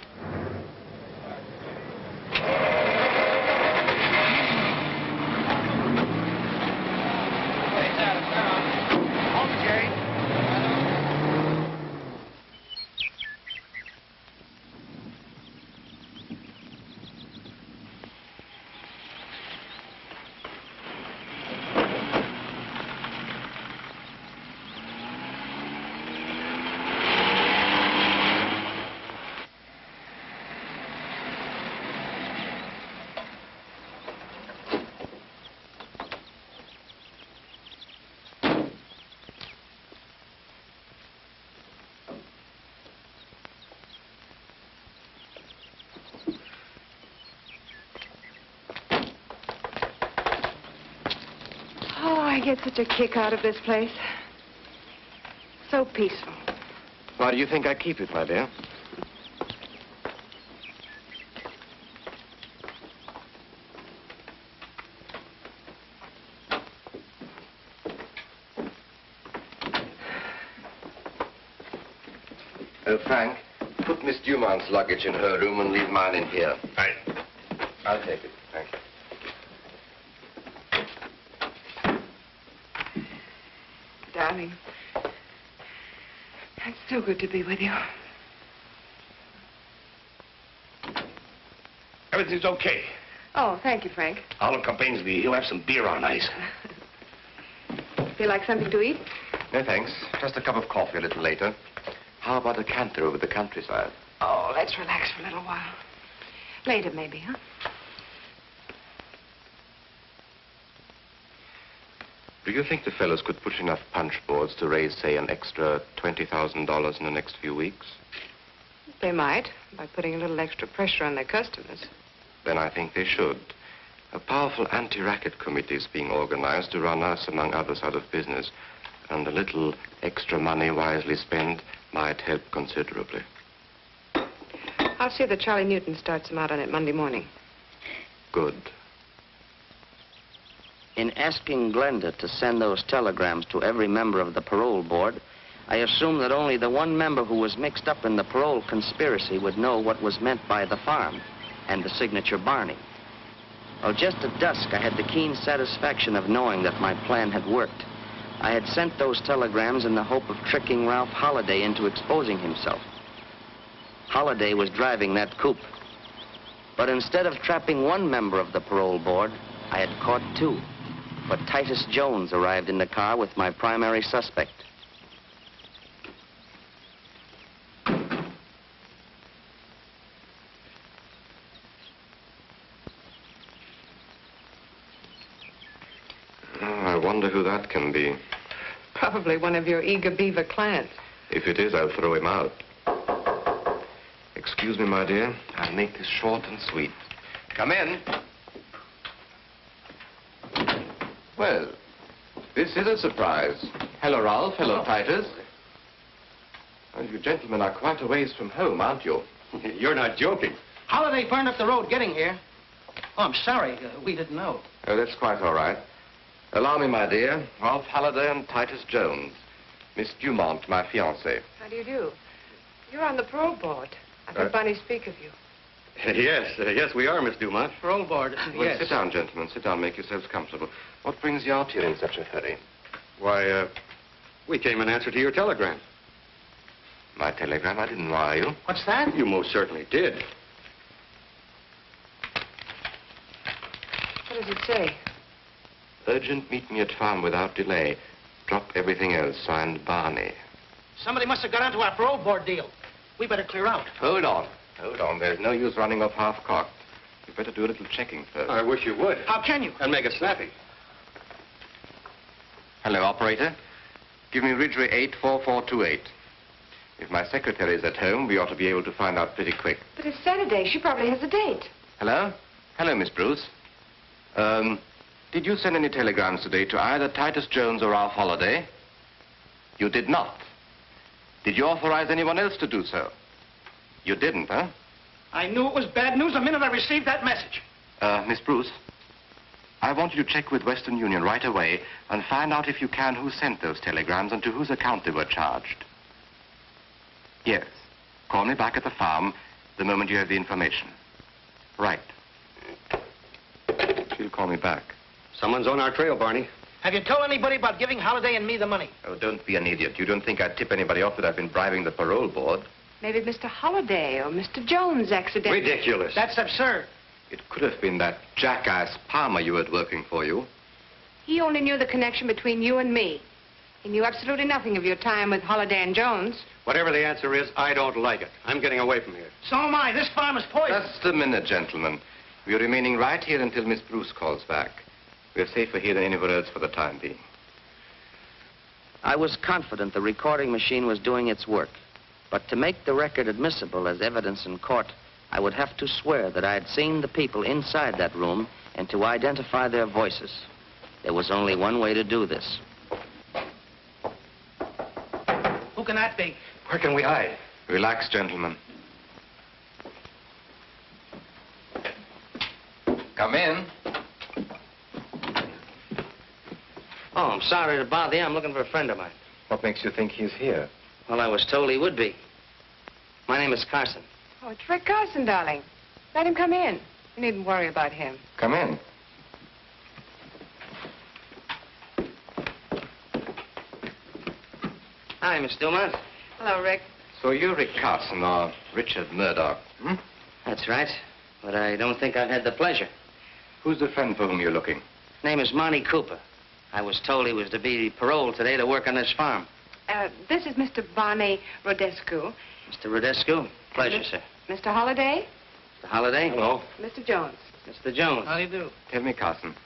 I get such a kick out of this place. So peaceful. Why do you think I keep it, my dear? Oh, Frank, put Miss Dumont's luggage in her room and leave mine in here. Right. I'll take it. Thank you. Darling, it's so good to be with you. Everything's okay. Oh, thank you, Frank. Olive complains me. He'll have some beer on ice. Feel like something to eat? No, thanks. Just a cup of coffee a little later. How about a canter over the countryside? Oh, let's relax for a little while. Later, maybe, huh? Do you think the fellows could push enough punch boards to raise, say, an extra $20,000 in the next few weeks? They might, by putting a little extra pressure on their customers. Then I think they should. A powerful anti-racket committee is being organized to run us, among others, out of business. And a little extra money wisely spent might help considerably. I'll see that Charlie Newton starts them out on it Monday morning. Good. In asking Glenda to send those telegrams to every member of the parole board, I assumed that only the one member who was mixed up in the parole conspiracy would know what was meant by the farm and the signature Barney. Well, just at dusk, I had the keen satisfaction of knowing that my plan had worked. I had sent those telegrams in the hope of tricking Ralph Holliday into exposing himself. Holliday was driving that coupe. But instead of trapping one member of the parole board, I had caught two. But Titus Jones arrived in the car with my primary suspect. I wonder who that can be. Probably one of your eager beaver clients. If it is, I'll throw him out. Excuse me, my dear. I'll make this short and sweet. Come in. Well, this is a surprise. Hello, Ralph. Hello, Titus. And you gentlemen are quite a ways from home, aren't you? You're not joking. Holiday burned up the road getting here. Oh, I'm sorry. We didn't know. Oh, that's quite all right. Allow me, my dear. Ralph Halliday and Titus Jones. Miss Dumont, my fiancée. How do you do? You're on the parole board. I heard Barney speak of you. Yes, we are, Miss Dumont. Parole board, Well, yes. sit down, gentlemen. Sit down. Make yourselves comfortable. What brings you out here in such a hurry? Why, we came in answer to your telegram. My telegram? I didn't wire you. What's that? You most certainly did. What does it say? Urgent, meet me at farm without delay. Drop everything else. Signed, Barney. Somebody must have got onto our parole board deal. We better clear out. Hold on. Hold on. There's no use running off half-cocked. You better do a little checking first. I wish you would. How can you? And make it snappy. Hello, operator. Give me Ridgeway 84428. If my secretary is at home, we ought to be able to find out pretty quick. But it's Saturday. She probably has a date. Hello? Hello, Miss Bruce. Did you send any telegrams today to either Titus Jones or Ralph Holliday? You did not. Did you authorize anyone else to do so? You didn't, huh? I knew it was bad news the minute I received that message. Miss Bruce, I want you to check with Western Union right away and find out if you can who sent those telegrams and to whose account they were charged. Yes. Call me back at the farm the moment you have the information. Right. She'll call me back. Someone's on our trail, Barney. Have you told anybody about giving Holiday and me the money? Oh, don't be an idiot. You don't think I'd tip anybody off that I've been bribing the parole board? Maybe Mr. Holliday or Mr. Jones accidentally... Ridiculous. That's absurd. It could have been that jackass Palmer you had working for you. He only knew the connection between you and me. He knew absolutely nothing of your time with Holliday and Jones. Whatever the answer is, I don't like it. I'm getting away from here. So am I. This farm is poison. Just a minute, gentlemen. We're remaining right here until Miss Bruce calls back. We're safer here than anywhere else for the time being. I was confident the recording machine was doing its work. But to make the record admissible as evidence in court, I would have to swear that I had seen the people inside that room and to identify their voices. There was only one way to do this. Who can that be? Where can we hide? Relax, gentlemen. Come in. Oh, I'm sorry to bother you. I'm looking for a friend of mine. What makes you think he's here? Well, I was told he would be. My name is Carson. Oh, it's Rick Carson, darling. Let him come in. You needn't worry about him. Come in. Hi, Miss Dumont. Hello, Rick. So you're Rick Carson, or Richard Murdoch, hmm? That's right. But I don't think I've had the pleasure. Who's the friend for whom you're looking? Name is Monty Cooper. I was told he was to be paroled today to work on this farm. This is Mr. Barney Rodescu. Mr. Rodescu, pleasure, sir. Mr. Holliday. Mr. Holliday? Hello. Mr. Jones. Mr. Jones. How do you do? Tell me, Carson,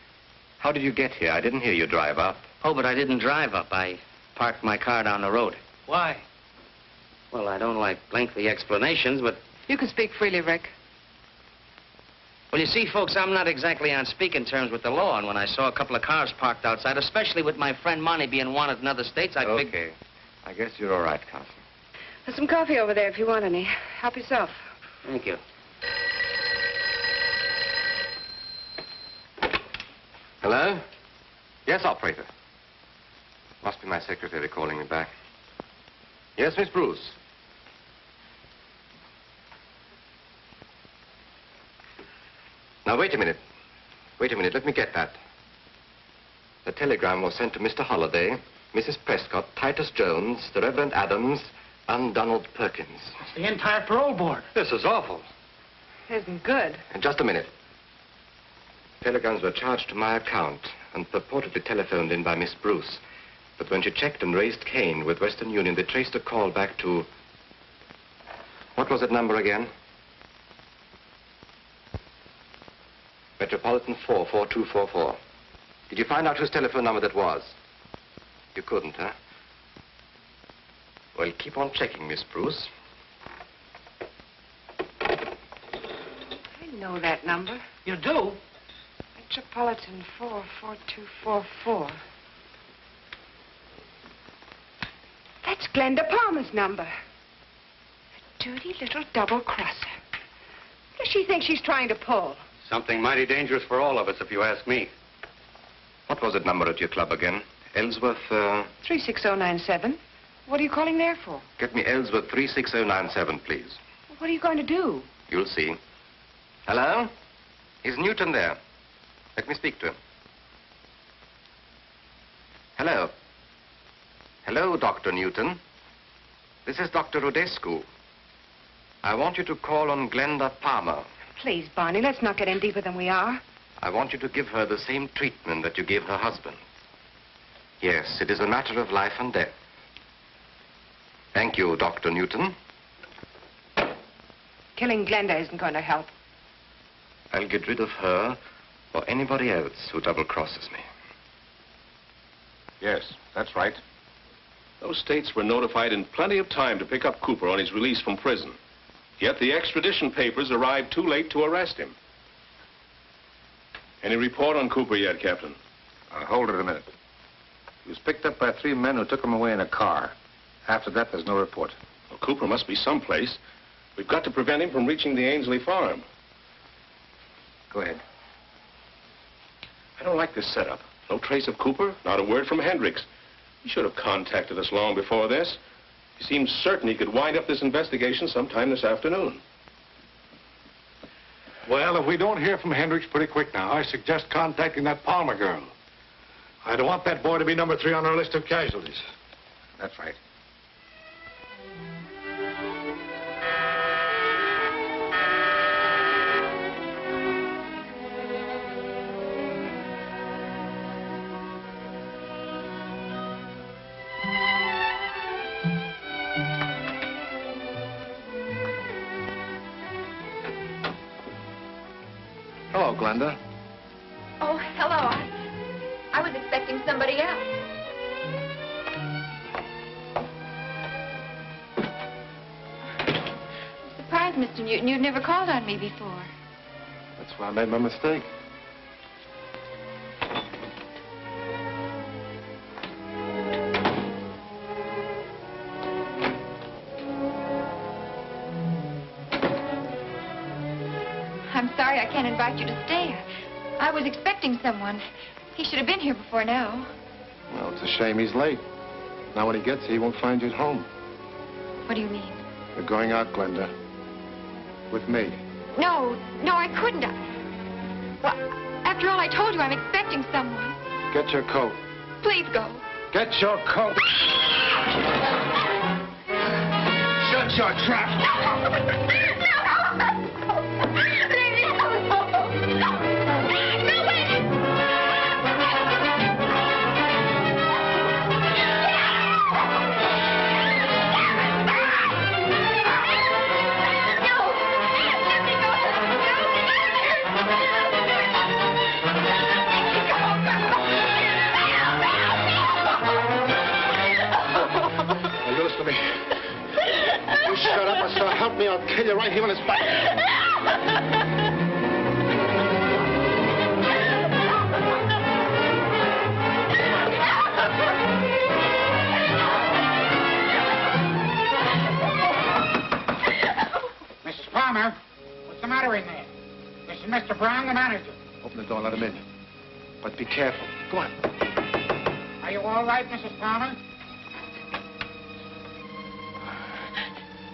how did you get here? I didn't hear you drive up. Oh, but I didn't drive up. I parked my car down the road. Why? Well, I don't like lengthy explanations, but... You can speak freely, Rick. Well, you see, folks, I'm not exactly on speaking terms with the law, and when I saw a couple of cars parked outside, especially with my friend Monty being wanted in other states, I figured... Okay. I guess you're all right, Carson. There's some coffee over there if you want any. Help yourself. Thank you. Hello? Yes, operator. Must be my secretary calling me back. Yes, Miss Bruce. Now, wait a minute. Wait a minute. Let me get that. The telegram was sent to Mr. Holliday, Mrs. Prescott, Titus Jones, the Reverend Adams, and Donald Perkins. It's the entire parole board. This is awful. Isn't good. And just a minute. Telegrams were charged to my account and purportedly telephoned in by Miss Bruce. But when she checked and raised Cain with Western Union, they traced a call back to... What was that number again? Metropolitan 44244. Did you find out whose telephone number that was? You couldn't, huh? Well, keep on checking, Miss Bruce. I know that number. You do? Metropolitan 44244. That's Glenda Palmer's number. A dirty little double-crosser. What does she think she's trying to pull? Something mighty dangerous for all of us, if you ask me. What was that number at your club again? Ellsworth, 36097. What are you calling there for? Get me Ellsworth 36097, please. What are you going to do? You'll see. Hello? Is Newton there? Let me speak to him. Hello? Hello, Dr. Newton. This is Dr. Rodescu. I want you to call on Glenda Palmer. Please, Barney, let's not get in deeper than we are. I want you to give her the same treatment that you gave her husband. Yes, it is a matter of life and death. Thank you, Dr. Newton. Killing Glenda isn't going to help. I'll get rid of her or anybody else who double-crosses me. Yes, that's right. Those states were notified in plenty of time to pick up Cooper on his release from prison. Yet the extradition papers arrived too late to arrest him. Any report on Cooper yet, Captain? Hold it a minute. He was picked up by 3 men who took him away in a car. After that, there's no report. Well, Cooper must be someplace. We've got to prevent him from reaching the Ainsley farm. Go ahead. I don't like this setup. No trace of Cooper, not a word from Hendricks. He should have contacted us long before this. He seems certain he could wind up this investigation sometime this afternoon. Well, if we don't hear from Hendricks pretty quick now, I suggest contacting that Palmer girl. I don't want that boy to be number 3 on our list of casualties. That's right. Hello, Glenda. Oh, hello. I was expecting somebody else. I'm surprised, Mr. Newton. You've never called on me before. That's why I made my mistake. sorry I can't invite you to stay. I was expecting someone. He should have been here before now. Well, it's a shame he's late. Now when he gets here, he won't find you at home. What do you mean? You're going out, Glenda. With me. No, I couldn't. Well, after all I told you, I'm expecting someone. Get your coat. Please go. Get your coat. Shut your trap. You shut up or so help me, I'll kill you right here on his back. Mrs. Palmer, what's the matter in there? This is Mr. Brown, the manager. Open the door and let him in. But be careful. Go on. Are you all right, Mrs. Palmer?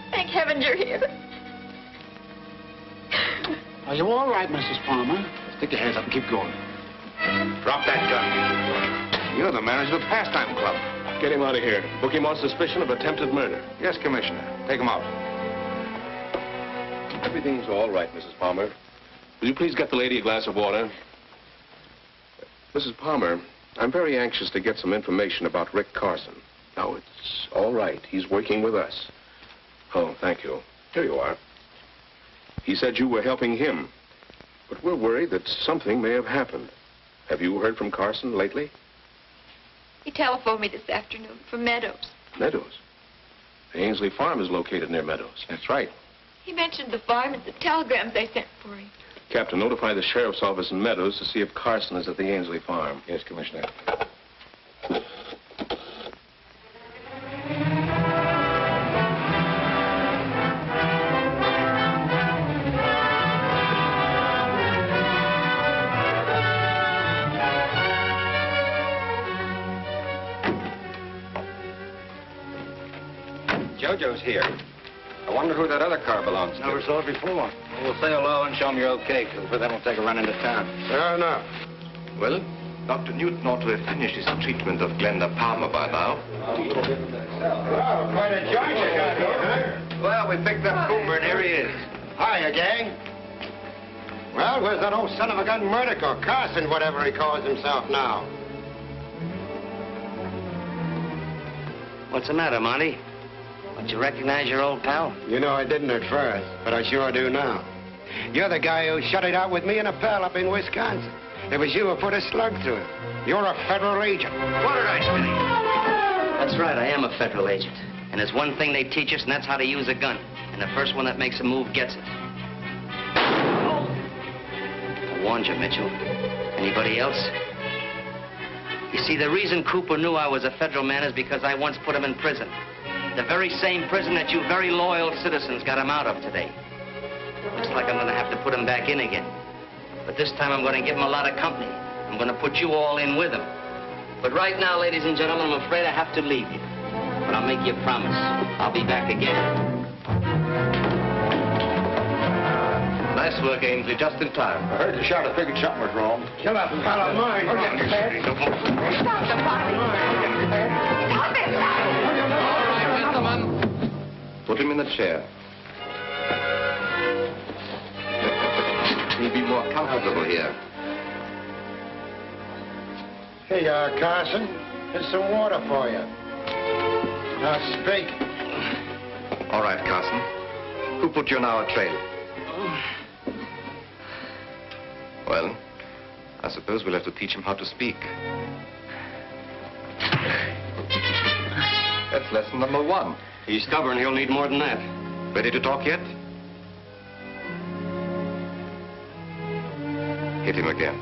Thank heaven you're here. Are you all right, Mrs. Palmer? Stick your hands up and keep going. Drop that gun. You're the manager of the pastime club. Get him out of here. Book him on suspicion of attempted murder. Yes, Commissioner. Take him out. Everything's all right, Mrs. Palmer. Will you please get the lady a glass of water? Mrs. Palmer, I'm very anxious to get some information about Rick Carson. Now, it's all right. He's working with us. Oh, thank you. Here you are. He said you were helping him, but we're worried that something may have happened. Have you heard from Carson lately? He telephoned me this afternoon from Meadows. Meadows? The Ainsley Farm is located near Meadows. That's right. He mentioned the farm and the telegrams they sent for him. Captain, notify the sheriff's office in Meadows to see if Carson is at the Ainsley Farm. Yes, Commissioner. Jojo's here. I wonder who that other car belongs to. Never saw it before. We'll say hello and show him you're okay, because then we'll take a run into town. Fair enough. Well, Dr. Newton ought to have finished his treatment of Glenda Palmer by now. Oh, quite a joint you got here, huh? Well, we picked up Cooper, and here he is. Hiya, gang. Well, where's that old son of a gun Murdoch, Carson, whatever he calls himself now? What's the matter, Monty? Don't you recognize your old pal? You know, I didn't at first, but I sure do now. You're the guy who shut it out with me and a pal up in Wisconsin. It was you who put a slug through him. You're a federal agent. What did I say? That's right, I am a federal agent. And there's one thing they teach us, and that's how to use a gun. And the first one that makes a move gets it. I warned you, Mitchell. Anybody else? You see, the reason Cooper knew I was a federal man is because I once put him in prison. The very same prison that you very loyal citizens got him out of today. Looks like I'm going to have to put him back in again. But this time I'm going to give him a lot of company. I'm going to put you all in with him. But right now, ladies and gentlemen, I'm afraid I have to leave you. But I'll make you a promise. I'll be back again. Nice work, Ainsley, just in time. I heard the shot. I figured something was wrong. Kill that pal of mine. Stop the party. Stop it. All right, gentlemen. Put him in the chair. He'll be more comfortable here. Here you are, Carson. Here's some water for you. Now speak. All right, Carson. Who put you on our trail? Well, I suppose we'll have to teach him how to speak. That's lesson number 1. He's stubborn. He'll need more than that. Ready to talk yet? Hit him again.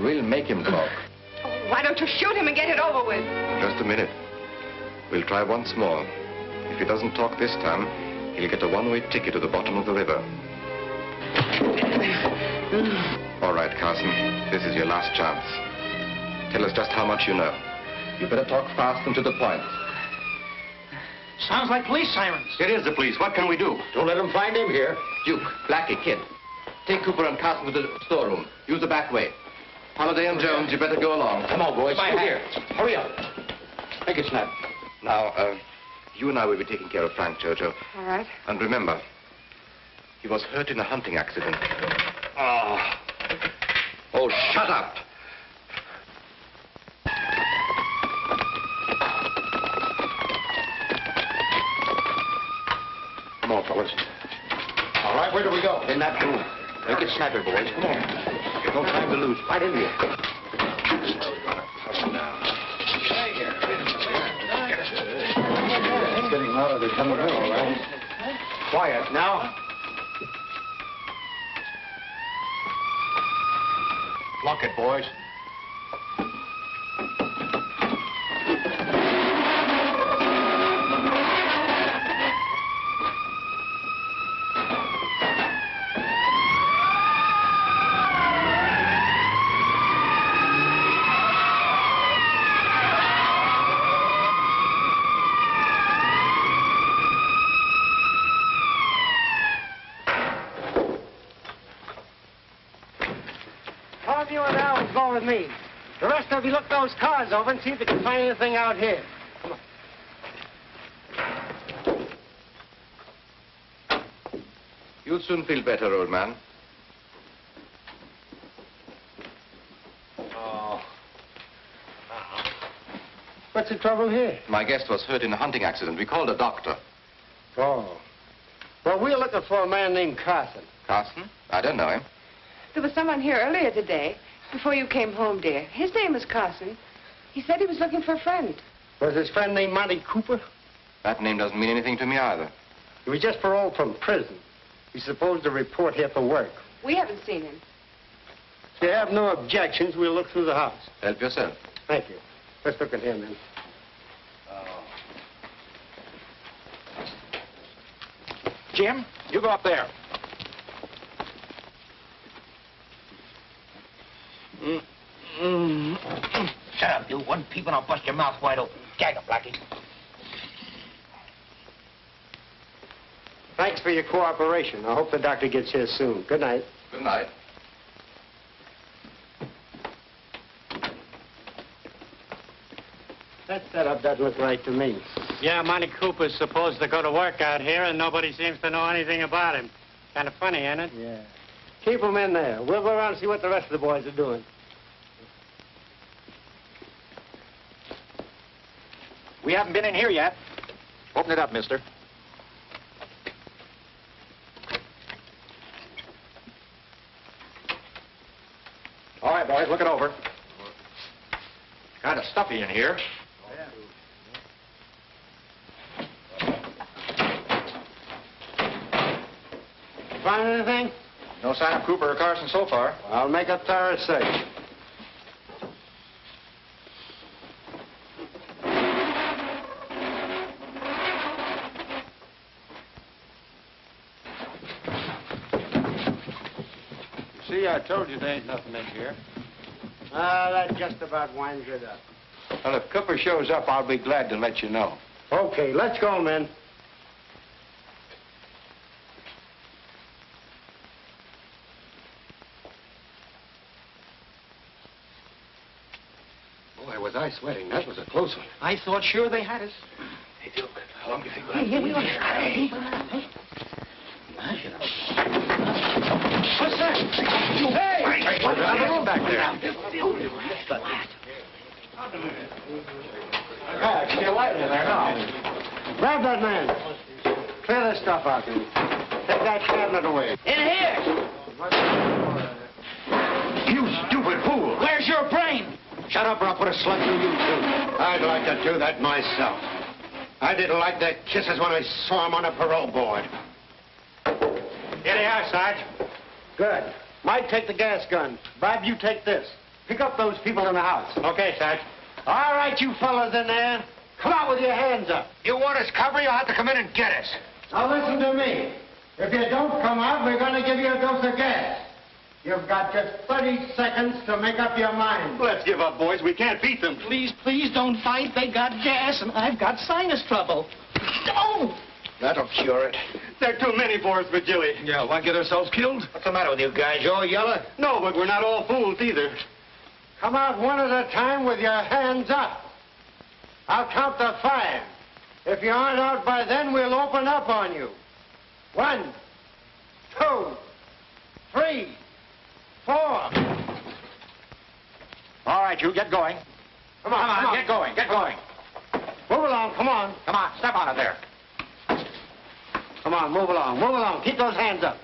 We'll make him talk. Why don't you shoot him and get it over with? Just a minute. We'll try once more. If he doesn't talk this time, he'll get a one-way ticket to the bottom of the river. All right, Carson. This is your last chance. Tell us just how much you know. You better talk fast and to the point. Sounds like police sirens. It is the police. What can we do? Don't let them find him here. Duke, Blackie, Kid. Take Cooper and Carson to the storeroom. Use the back way. Holliday and Jones, you better go along. Come on, boys. My Here. Hurry up. Make it snap. Now, you and I will be taking care of Frank, Jojo. All right. And remember, he was hurt in a hunting accident. Oh, shut up. Come on, fellas. All right, where do we go? In that room. Make it snappy, boys. Come on. No time to lose. Right in here. It's getting louder. They're coming in, all right. Quiet now. Lock it, boys. All of you and Alan go with me. The rest of you look those cars over and see if you can find anything out here. Come on. You'll soon feel better, old man. What's the trouble here? My guest was hurt in a hunting accident. We called a doctor. Oh. Well, we're looking for a man named Carson. Carson? I don't know him. There was someone here earlier today, before you came home, dear. His name was Carson. He said he was looking for a friend. Was his friend named Monty Cooper? That name doesn't mean anything to me either. He was just paroled from prison. He's supposed to report here for work. We haven't seen him. If you have no objections, we'll look through the house. Help yourself. Thank you. Let's look at him, then. Jim, you go up there. Shut up, you. One peep and I'll bust your mouth wide open. Gag up, Blackie. Thanks for your cooperation. I hope the doctor gets here soon. Good night. Good night. That setup doesn't look right to me. Yeah, Monty Cooper's supposed to go to work out here, and nobody seems to know anything about him. Kind of funny, ain't it? Yeah. Keep him in there. We'll go around and see what the rest of the boys are doing. We haven't been in here yet. Open it up, mister. All right, boys, look it over. Kind of stuffy in here. Find anything? No sign of Cooper or Carson so far. I'll make a thorough search. See, I told you there ain't nothing in here. That just about winds it up. Well, if Cooper shows up, I'll be glad to let you know. Okay, let's go, men. Boy, was I sweating. That was a close one. I thought sure they had us. Hey, Duke, how long do you think Hey, here we are. Hey. What's that? Hey! What's that back there? Yeah, see a light in there now. Grab that man. Clear this stuff out, man. Take that cabinet away. In here! You stupid fool! Where's your brain? Shut up or I'll put a slug through you, too. I'd like to do that myself. I didn't like their kisses when I saw them on a parole board. Here they are, Sarge. Good. Mike, take the gas gun. Bob, you take this. Pick up those people in the house. Okay, Sarge. All right, you fellas in there. Come out with your hands up. You want us cover, you'll have to come in and get us. Now listen to me. If you don't come out, we're going to give you a dose of gas. You've got just 30 seconds to make up your mind. Let's give up, boys. We can't beat them. Please, please don't fight. They got gas, and I've got sinus trouble. Oh! That'll cure it. There are too many for us, Virgilli. Yeah, want to get ourselves killed? What's the matter with you guys? You all yellow? No, but we're not all fools either. Come out one at a time with your hands up. I'll count to 5. If you aren't out by then, we'll open up on you. 1, 2, 3, 4. All right, you get going. Come on, Get going, get going. Move along, come on. Come on, step on it there. Come on, move along, move along. Keep those hands up.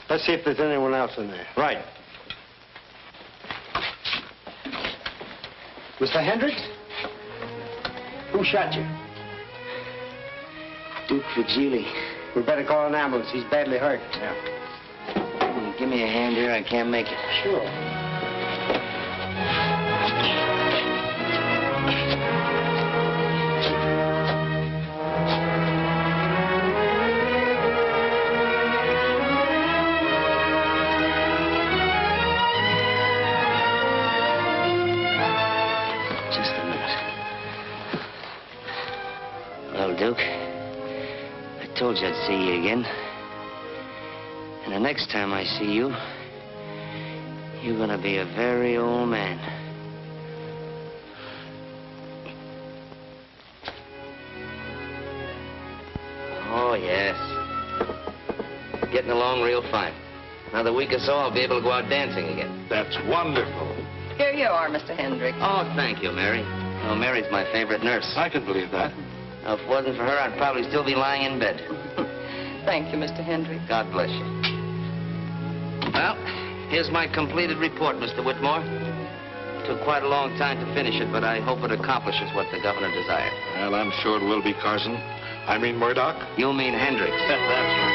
Let's see if there's anyone else in there. Right. Mr. Hendricks? Who shot you? Duke Virgilli. We better call an ambulance. He's badly hurt. Yeah. Will you give me a hand here? I can't make it. Sure. Just a minute. Well, Duke, I told you I'd see you again. And the next time I see you, you're gonna be a very old man. Oh, yes. Getting along real fine. Another week or so, I'll be able to go out dancing again. That's wonderful. Here you are, Mr. Hendricks. Oh, thank you, Mary. Oh, Mary's my favorite nurse. I can believe that. Now, if it wasn't for her, I'd probably still be lying in bed. Thank you, Mr. Hendricks. God bless you. Well, here's my completed report, Mr. Whitmore. Took quite a long time to finish it, but I hope it accomplishes what the governor desired. Well, I'm sure it will be, Carson. I mean Murdoch. You mean Hendricks. That's right.